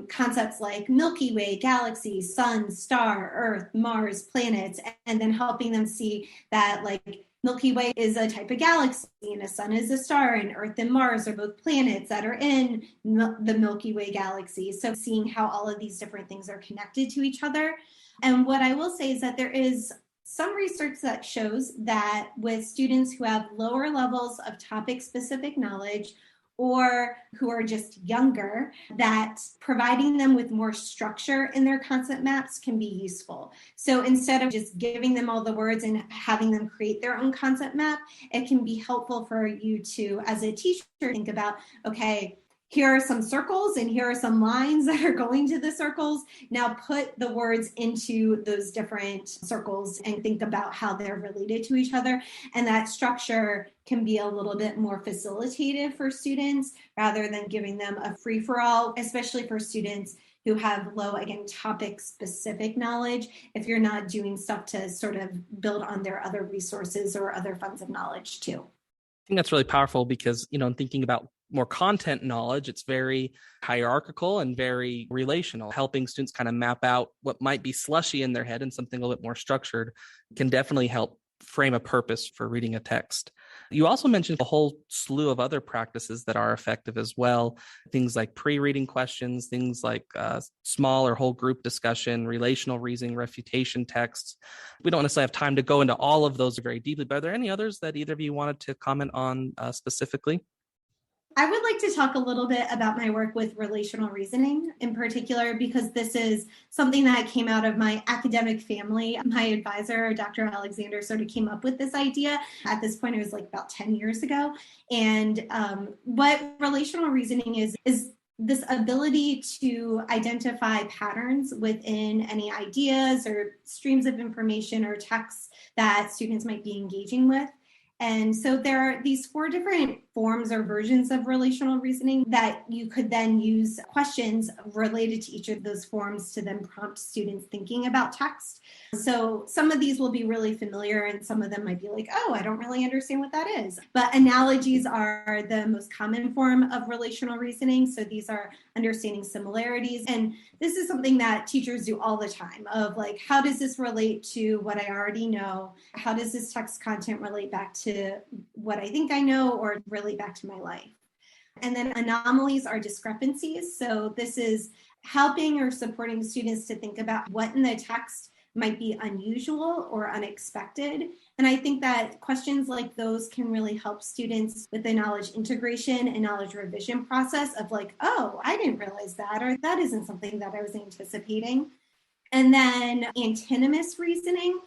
concepts like Milky Way, galaxy, sun, star, Earth, Mars, planets, and then helping them see that like Milky Way is a type of galaxy, and a sun is a star, and Earth and Mars are both planets that are in the Milky Way galaxy. So seeing how all of these different things are connected to each other. And what I will say is that there is some research that shows that with students who have lower levels of topic-specific knowledge or who are just younger, that providing them with more structure in their concept maps can be useful. So instead of just giving them all the words and having them create their own concept map, it can be helpful for you to, as a teacher, think about, okay, here are some circles and here are some lines that are going to the circles. Now put the words into those different circles and think about how they're related to each other. And that structure can be a little bit more facilitative for students rather than giving them a free-for-all, especially for students who have low, again, topic-specific knowledge, if you're not doing stuff to sort of build on their other resources or other funds of knowledge too. I think that's really powerful because, in thinking about more content knowledge, it's very hierarchical and very relational. Helping students kind of map out what might be slushy in their head and something a little bit more structured can definitely help frame a purpose for reading a text. You also mentioned a whole slew of other practices that are effective as well. Things like pre-reading questions, things like small or whole group discussion, relational reasoning, refutation texts. We don't necessarily have time to go into all of those very deeply, but are there any others that either of you wanted to comment on specifically? I would like to talk a little bit about my work with relational reasoning in particular, because this is something that came out of my academic family. My advisor, Dr. Alexander, sort of came up with this idea. At this point, it was like about 10 years ago. And what relational reasoning is this ability to identify patterns within any ideas or streams of information or texts that students might be engaging with. And so there are these 4 different forms or versions of relational reasoning that you could then use questions related to each of those forms to then prompt students thinking about text. So some of these will be really familiar and some of them might be like, oh, I don't really understand what that is. But analogies are the most common form of relational reasoning. So these are understanding similarities. And this is something that teachers do all the time of like, how does this relate to what I already know? How does this text content relate back to what I think I know or relate back to my life? And then anomalies are discrepancies. So this is helping or supporting students to think about what in the text might be unusual or unexpected. And I think that questions like those can really help students with the knowledge integration and knowledge revision process of like, oh, I didn't realize that, or that isn't something that I was anticipating. And then antinomous reasoning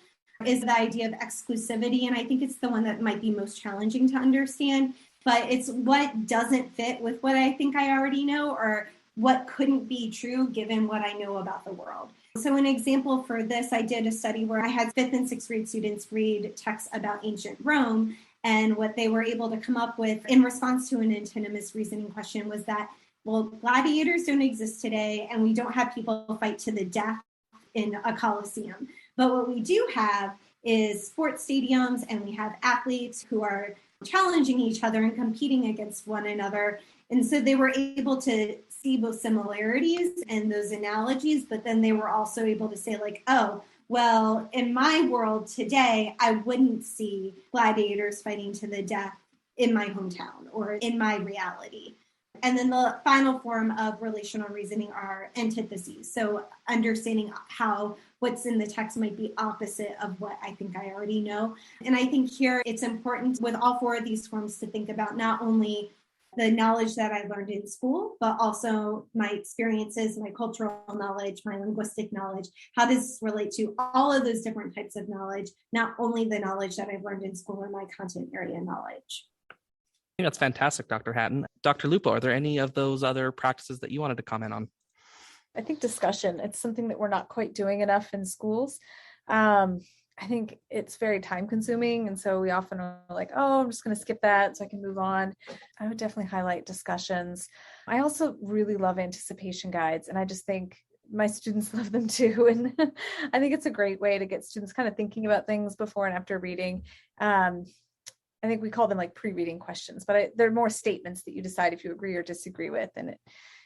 is the idea of exclusivity. And I think it's the one that might be most challenging to understand, but it's what doesn't fit with what I think I already know, or what couldn't be true given what I know about the world. So an example for this, I did a study where I had 5th and 6th grade students read texts about ancient Rome. And what they were able to come up with in response to an antinomous reasoning question was that, well, gladiators don't exist today, and we don't have people fight to the death in a coliseum. But what we do have is sports stadiums, and we have athletes who are challenging each other and competing against one another. And so they were able to see both similarities and those analogies, but then they were also able to say like, oh, well, in my world today, I wouldn't see gladiators fighting to the death in my hometown or in my reality. And then the final form of relational reasoning are antitheses. So understanding how what's in the text might be opposite of what I think I already know. And I think here it's important with all 4 of these forms to think about not only the knowledge that I learned in school, but also my experiences, my cultural knowledge, my linguistic knowledge. How does this relate to all of those different types of knowledge, not only the knowledge that I've learned in school or my content area knowledge? I think that's fantastic, Dr. Hattan. Dr. Lupo, are there any of those other practices that you wanted to comment on? I think discussion, it's something that we're not quite doing enough in schools. I think it's very time consuming. And so we often are like, oh, I'm just going to skip that so I can move on. I would definitely highlight discussions. I also really love anticipation guides. And I just think my students love them too. And I think it's a great way to get students kind of thinking about things before and after reading. I think we call them like pre-reading questions, but they're more statements that you decide if you agree or disagree with. And it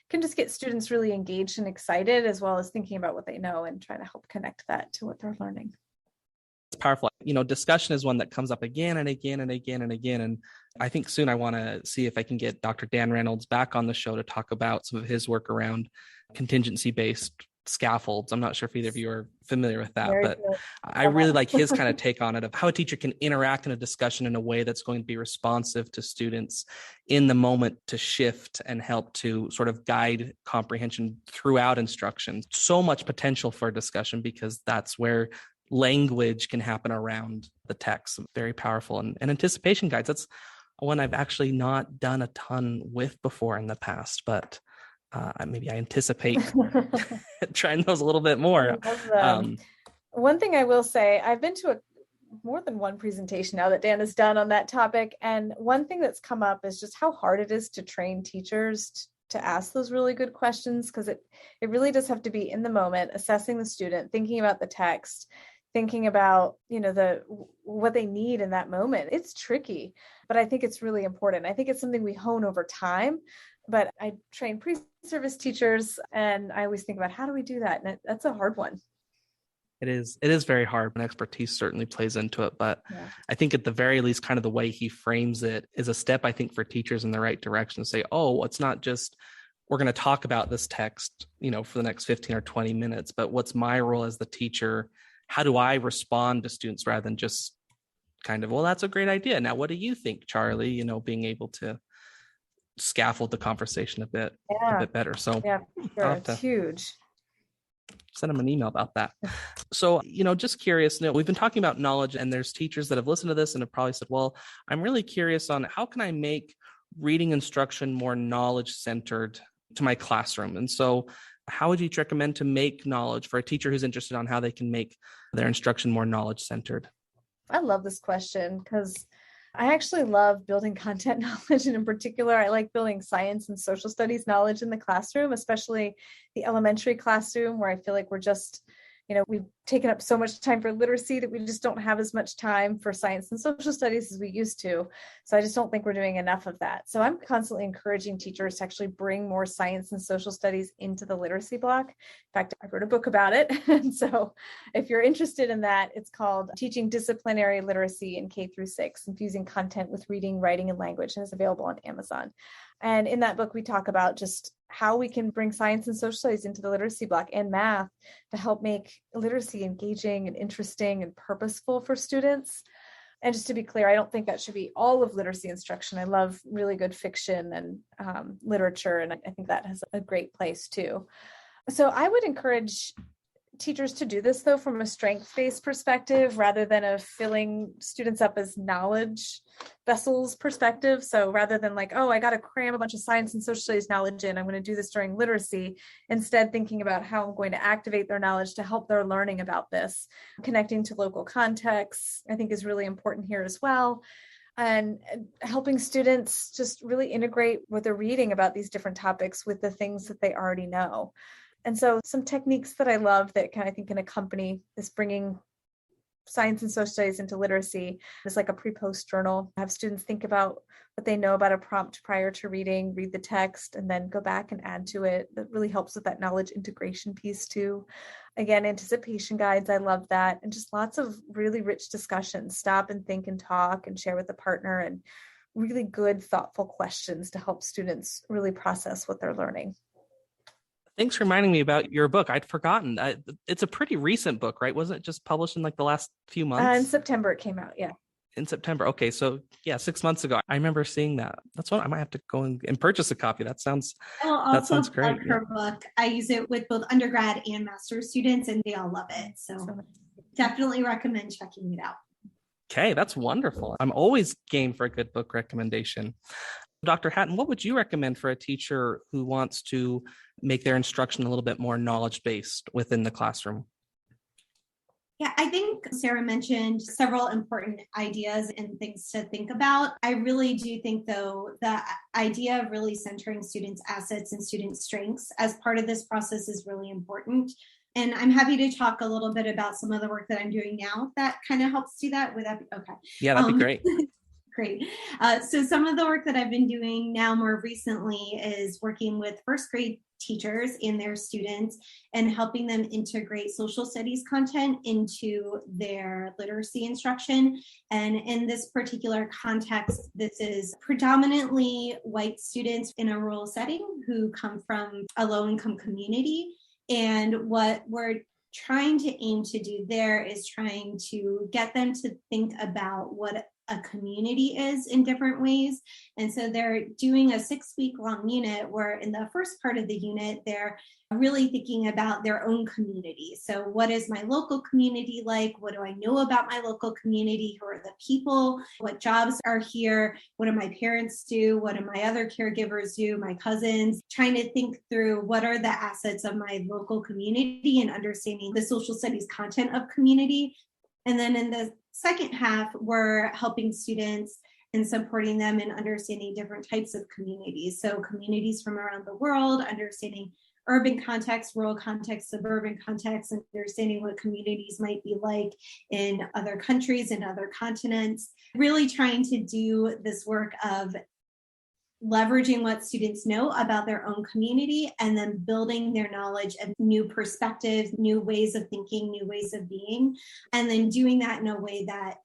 can just get students really engaged and excited, as well as thinking about what they know and try to help connect that to what they're learning. It's powerful. Discussion is one that comes up again and again and again and again. And I think soon I want to see if I can get Dr. Dan Reynolds back on the show to talk about some of his work around contingency-based scaffolds. I'm not sure if either of you are familiar with that, but I really like his kind of take on it of how a teacher can interact in a discussion in a way that's going to be responsive to students in the moment to shift and help to sort of guide comprehension throughout instruction. So much potential for discussion because that's where language can happen around the text. Very powerful. And anticipation guides, that's one I've actually not done a ton with before in the past, but maybe I anticipate trying those a little bit more. One thing I will say, I've been to more than one presentation now that Dan has done on that topic. And one thing that's come up is just how hard it is to train teachers to ask those really good questions, because it really does have to be in the moment, assessing the student, thinking about the text, thinking about, what they need in that moment. It's tricky, but I think it's really important. I think it's something we hone over time, but I train pre-service teachers and I always think about how do we do that? And that's a hard one. It is very hard, and expertise certainly plays into it. But yeah. I think at the very least, kind of the way he frames it is a step, I think, for teachers in the right direction to say, oh, it's not just, we're going to talk about this text, for the next 15 or 20 minutes, but what's my role as the teacher? How do I respond to students rather than just kind of, well, that's a great idea. Now, what do you think, Charlie? Being able to scaffold the conversation a bit better. So yeah, sure. It's huge. Send them an email about that. So, just curious, we've been talking about knowledge, and there's teachers that have listened to this and have probably said, well, I'm really curious on how can I make reading instruction more knowledge-centered to my classroom? And so how would you recommend to make knowledge for a teacher who's interested on how they can make their instruction more knowledge-centered? I love this question because I actually love building content knowledge. And in particular, I like building science and social studies knowledge in the classroom, especially the elementary classroom, where I feel like we're just, we've taken up so much time for literacy that we just don't have as much time for science and social studies as we used to. So I just don't think we're doing enough of that. So I'm constantly encouraging teachers to actually bring more science and social studies into the literacy block. In fact, I wrote a book about it. And so if you're interested in that, it's called Teaching Disciplinary Literacy in K-6, Infusing Content with Reading, Writing, and Language, and it's available on Amazon. And in that book, we talk about just how we can bring science and social studies into the literacy block and math to help make literacy engaging and interesting and purposeful for students. And just to be clear, I don't think that should be all of literacy instruction. I love really good fiction and literature, and I think that has a great place too. So I would encourage teachers to do this, though, from a strength-based perspective rather than a filling students up as knowledge vessels perspective. So rather than like, oh, I got to cram a bunch of science and social studies knowledge in, I'm going to do this during literacy, instead thinking about how I'm going to activate their knowledge to help their learning about this. Connecting to local contexts, I think, is really important here as well. And helping students just really integrate what they're reading about these different topics with the things that they already know. And so some techniques that I love that I think can accompany this bringing science and social studies into literacy is like a pre-post journal. Have students think about what they know about a prompt prior to reading, read the text, and then go back and add to it. That really helps with that knowledge integration piece too. Again, anticipation guides, I love that. And just lots of really rich discussions. Stop and think and talk and share with a partner, and really good, thoughtful questions to help students really process what they're learning. Thanks for reminding me about your book. I'd forgotten. It's a pretty recent book, right? Wasn't it just published in like the last few months? In September it came out, yeah. In September. Okay, so yeah, 6 months ago. I remember seeing that. That's what I might have to go and purchase a copy. That sounds great. Her book. I use it with both undergrad and master's students, and they all love it. So definitely recommend checking it out. Okay, that's wonderful. I'm always game for a good book recommendation. Dr. Hattan, what would you recommend for a teacher who wants to make their instruction a little bit more knowledge-based within the classroom? Yeah, I think Sarah mentioned several important ideas and things to think about. I really do think, though, the idea of really centering students' assets and students' strengths as part of this process is really important. And I'm happy to talk a little bit about some of the work that I'm doing now that kind of helps do that. Would that be okay? Yeah, that'd be great. Great. So some of the work that I've been doing now more recently is working with first grade teachers and their students and helping them integrate social studies content into their literacy instruction. And in this particular context, this is predominantly white students in a rural setting who come from a low-income community. And what we're trying to aim to do there is trying to get them to think about what a community is in different ways. And so they're doing a 6-week-long unit where in the first part of the unit, they're really thinking about their own community. So what is my local community like? What do I know about my local community? Who are the people? What jobs are here? What do my parents do? What do my other caregivers do? My cousins? Trying to think through what are the assets of my local community and understanding the social studies content of community. And then in the second half, we're helping students and supporting them in understanding different types of communities. So communities from around the world, understanding urban context, rural context, suburban context, understanding what communities might be like in other countries and other continents. Really trying to do this work of leveraging what students know about their own community and then building their knowledge of new perspectives, new ways of thinking, new ways of being, and then doing that in a way that,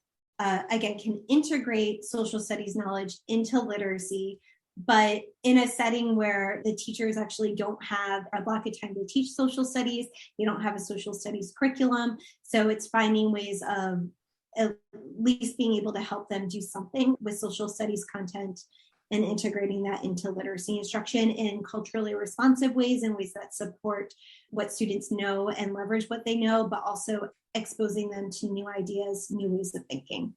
again, can integrate social studies knowledge into literacy, but in a setting where the teachers actually don't have a block of time to teach social studies, they don't have a social studies curriculum. So it's finding ways of at least being able to help them do something with social studies content and integrating that into literacy instruction in culturally responsive ways, in ways that support what students know and leverage what they know, but also exposing them to new ideas, new ways of thinking.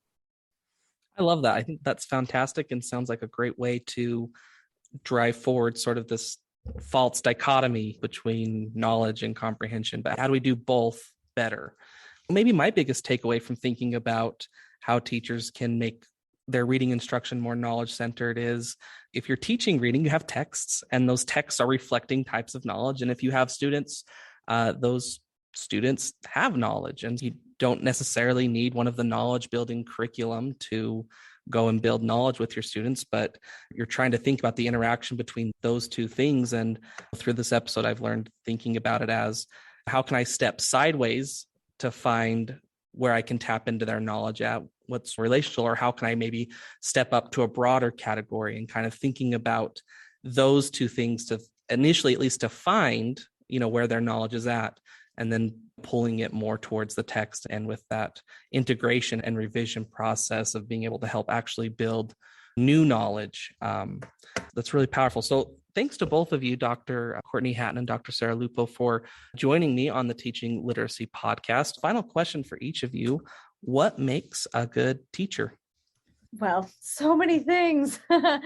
I love that. I think that's fantastic and sounds like a great way to drive forward sort of this false dichotomy between knowledge and comprehension. But how do we do both better? Maybe my biggest takeaway from thinking about how teachers can make their reading instruction more knowledge-centered is if you're teaching reading, you have texts, and those texts are reflecting types of knowledge. And if you have students, those students have knowledge, and you don't necessarily need one of the knowledge building curriculum to go and build knowledge with your students, but you're trying to think about the interaction between those two things. And through this episode, I've learned thinking about it as how can I step sideways to find where I can tap into their knowledge at what's relational, or how can I maybe step up to a broader category, and kind of thinking about those two things to initially, at least to find, where their knowledge is at, and then pulling it more towards the text, and with that integration and revision process of being able to help actually build new knowledge. That's really powerful. So Thanks to both of you, Dr. Courtney Hattan and Dr. Sarah Lupo, for joining me on the Teaching Literacy podcast. Final question for each of you. What makes a good teacher? Well, so many things. But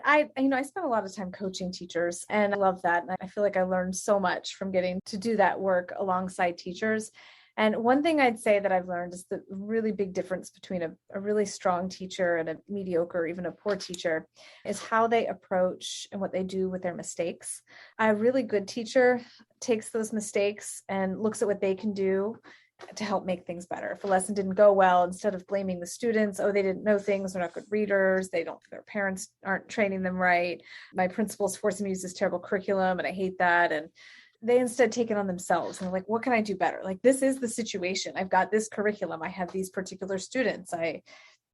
I spent a lot of time coaching teachers, and I love that. And I feel like I learned so much from getting to do that work alongside teachers. And one thing I'd say that I've learned is the really big difference between a really strong teacher and a mediocre, or even a poor teacher, is how they approach and what they do with their mistakes. A really good teacher takes those mistakes and looks at what they can do to help make things better. If a lesson didn't go well, instead of blaming the students, oh, they didn't know things, they're not good readers, their parents aren't training them right, my principal's forcing me to use this terrible curriculum and I hate that. And they instead take it on themselves and they're like, what can I do better? Like, this is the situation. I've got this curriculum. I have these particular students. I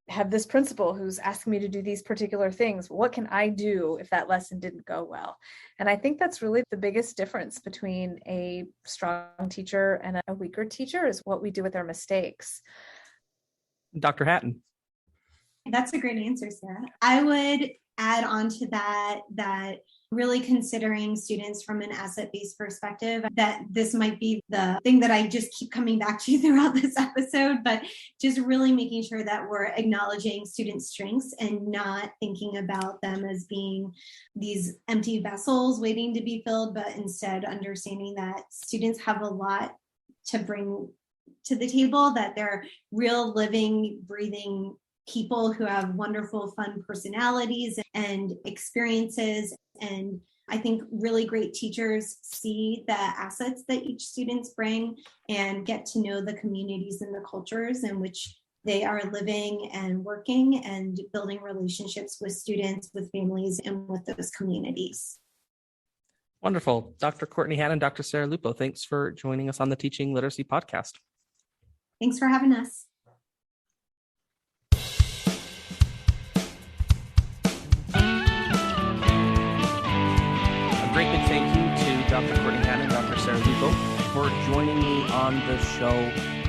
have this principal who's asking me to do these particular things. What can I do if that lesson didn't go well? And I think that's really the biggest difference between a strong teacher and a weaker teacher, is what we do with our mistakes. Dr. Hattan. That's a great answer, Sarah. I would add on to that really considering students from an asset-based perspective, that this might be the thing that I just keep coming back to throughout this episode, but just really making sure that we're acknowledging students' strengths and not thinking about them as being these empty vessels waiting to be filled, but instead understanding that students have a lot to bring to the table, that they're real, living, breathing people who have wonderful, fun personalities and experiences. And I think really great teachers see the assets that each students bring and get to know the communities and the cultures in which they are living and working and building relationships with students, with families, and with those communities. Wonderful. Dr. Courtney Hattan and Dr. Sarah Lupo, thanks for joining us on the Teaching Literacy podcast. Thanks for having us. A great big thank you to Dr. Courtney Hattan and Dr. Sarah Lupo for joining me on the show.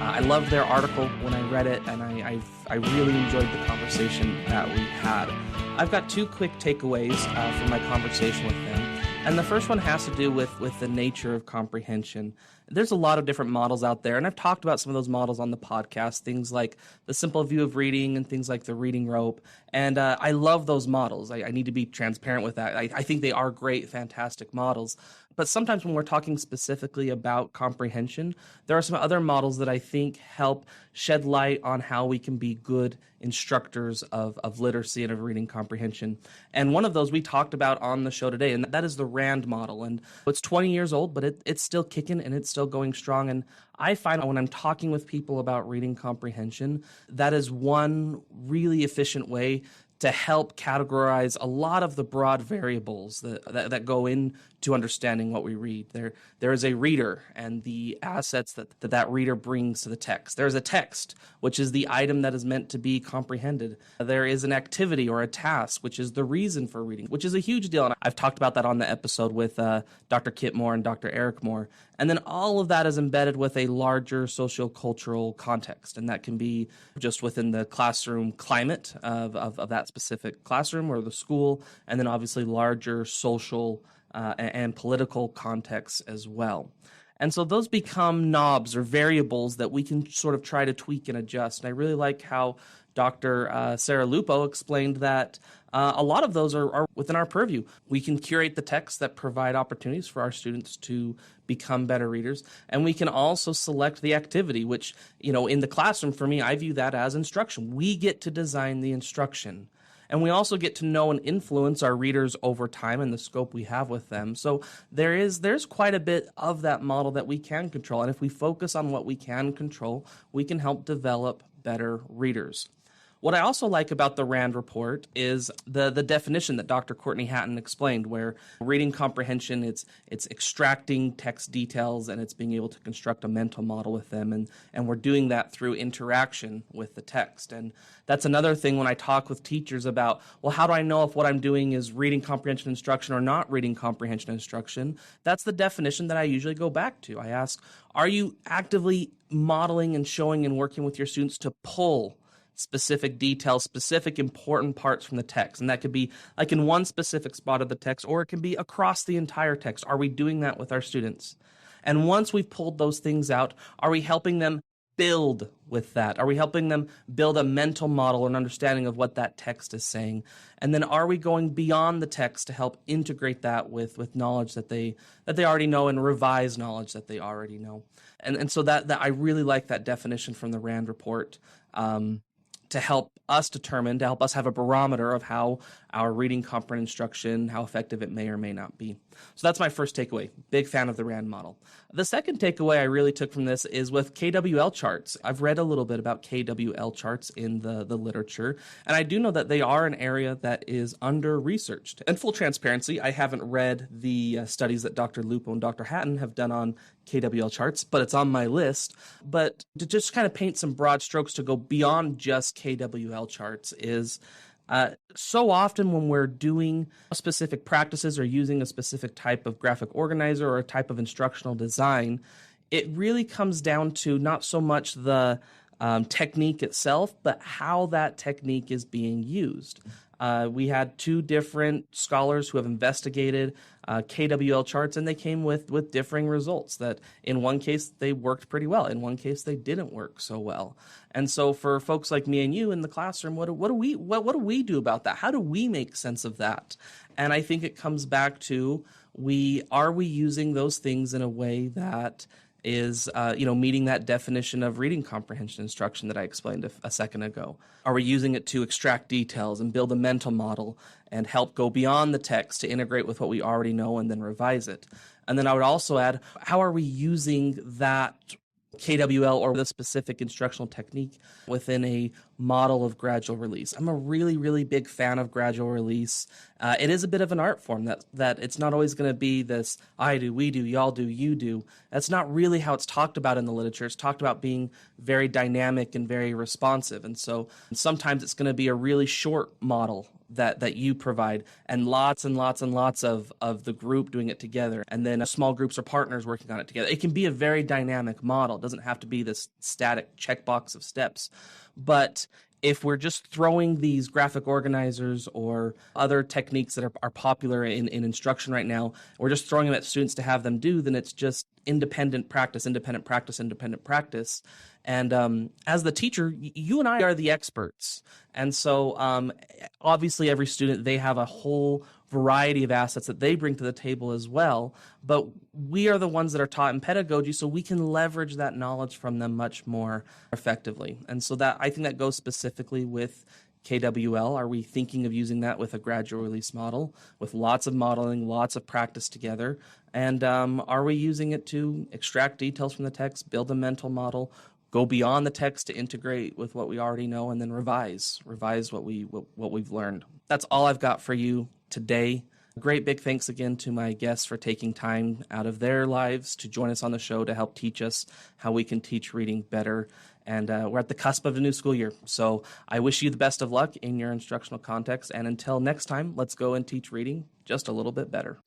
I loved their article when I read it, and I really enjoyed the conversation that we had. I've got two quick takeaways from my conversation with them. And the first one has to do with the nature of comprehension. There's a lot of different models out there, and I've talked about some of those models on the podcast, things like the simple view of reading and things like the reading rope. And I love those models. I need to be transparent with that. I think they are great, fantastic models. But sometimes when we're talking specifically about comprehension, there are some other models that I think help shed light on how we can be good instructors of literacy and of reading comprehension. And one of those we talked about on the show today, and that is the RAND model. And it's 20 years old, but it's still kicking and it's still going strong. And I find when I'm talking with people about reading comprehension, that is one really efficient way to help categorize a lot of the broad variables that go into understanding what we read. There is a reader and the assets that reader brings to the text. There's a text, which is the item that is meant to be comprehended. There is an activity or a task, which is the reason for reading, which is a huge deal. And I've talked about that on the episode with Dr. Kit Moore and Dr. Eric Moore. And then all of that is embedded with a larger sociocultural context. And that can be just within the classroom climate of that specific classroom or the school, and then obviously larger social and political contexts as well. And so those become knobs or variables that we can sort of try to tweak and adjust. And I really like how Dr. Sarah Lupo explained that a lot of those are within our purview. We can curate the texts that provide opportunities for our students to become better readers. And we can also select the activity, which, in the classroom, for me, I view that as instruction. We get to design the instruction. And we also get to know and influence our readers over time and the scope we have with them. So there's quite a bit of that model that we can control. And if we focus on what we can control, we can help develop better readers. What I also like about the RAND report is the definition that Dr. Courtney Hattan explained, where reading comprehension, it's extracting text details and it's being able to construct a mental model with them. And we're doing that through interaction with the text. And that's another thing when I talk with teachers about, well, how do I know if what I'm doing is reading comprehension instruction or not reading comprehension instruction? That's the definition that I usually go back to. I ask, are you actively modeling and showing and working with your students to pull specific details, specific important parts from the text. And that could be like in one specific spot of the text, or it can be across the entire text. Are we doing that with our students? And once we've pulled those things out, are we helping them build with that? Are we helping them build a mental model or an understanding of what that text is saying? And then are we going beyond the text to help integrate that with knowledge that they already know and revise knowledge that they already know? And so that I really like that definition from the RAND report, to help us determine, to help us have a barometer of how our reading comprehension instruction, how effective it may or may not be. So that's my first takeaway. Big fan of the RAND model. The second takeaway I really took from this is with KWL charts. I've read a little bit about KWL charts in the literature, and I do know that they are an area that is under-researched. And full transparency, I haven't read the studies that Dr. Lupo and Dr. Hattan have done on KWL charts, but it's on my list. But to just kind of paint some broad strokes to go beyond just KWL charts is so often when we're doing specific practices or using a specific type of graphic organizer or a type of instructional design, it really comes down to not so much the technique itself, but how that technique is being used. We had two different scholars who have investigated KWL charts, and they came with differing results. That in one case they worked pretty well, in one case they didn't work so well. And so for folks like me and you in the classroom, what do we do about that? How do we make sense of that? And I think it comes back to are we using those things in a way that is meeting that definition of reading comprehension instruction that I explained a second ago? Are we using it to extract details and build a mental model and help go beyond the text to integrate with what we already know and then revise it? And then I would also add, how are we using that KWL or the specific instructional technique within a model of gradual release? I'm a really, really big fan of gradual release. It is a bit of an art form that it's not always going to be this I do, we do, y'all do, you do. That's not really how it's talked about in the literature. It's talked about being very dynamic and very responsive. And so sometimes it's going to be a really short model that you provide, and lots and lots and lots of the group doing it together, and then small groups or partners working on it together. It can be a very dynamic model. It doesn't have to be this static checkbox of steps. But if we're just throwing these graphic organizers or other techniques that are popular in instruction right now, we're just throwing them at students to have them do, then it's just independent practice. And as the teacher, you and I are the experts. And so obviously every student, they have a whole variety of assets that they bring to the table as well. But we are the ones that are taught in pedagogy, so we can leverage that knowledge from them much more effectively. And so that I think that goes specifically with KWL. Are we thinking of using that with a gradual release model with lots of modeling, lots of practice together? And are we using it to extract details from the text, build a mental model, go beyond the text to integrate with what we already know, and then revise what we've learned? That's all I've got for you today. Great big thanks again to my guests for taking time out of their lives to join us on the show to help teach us how we can teach reading better. And we're at the cusp of a new school year. So I wish you the best of luck in your instructional context. And until next time, let's go and teach reading just a little bit better.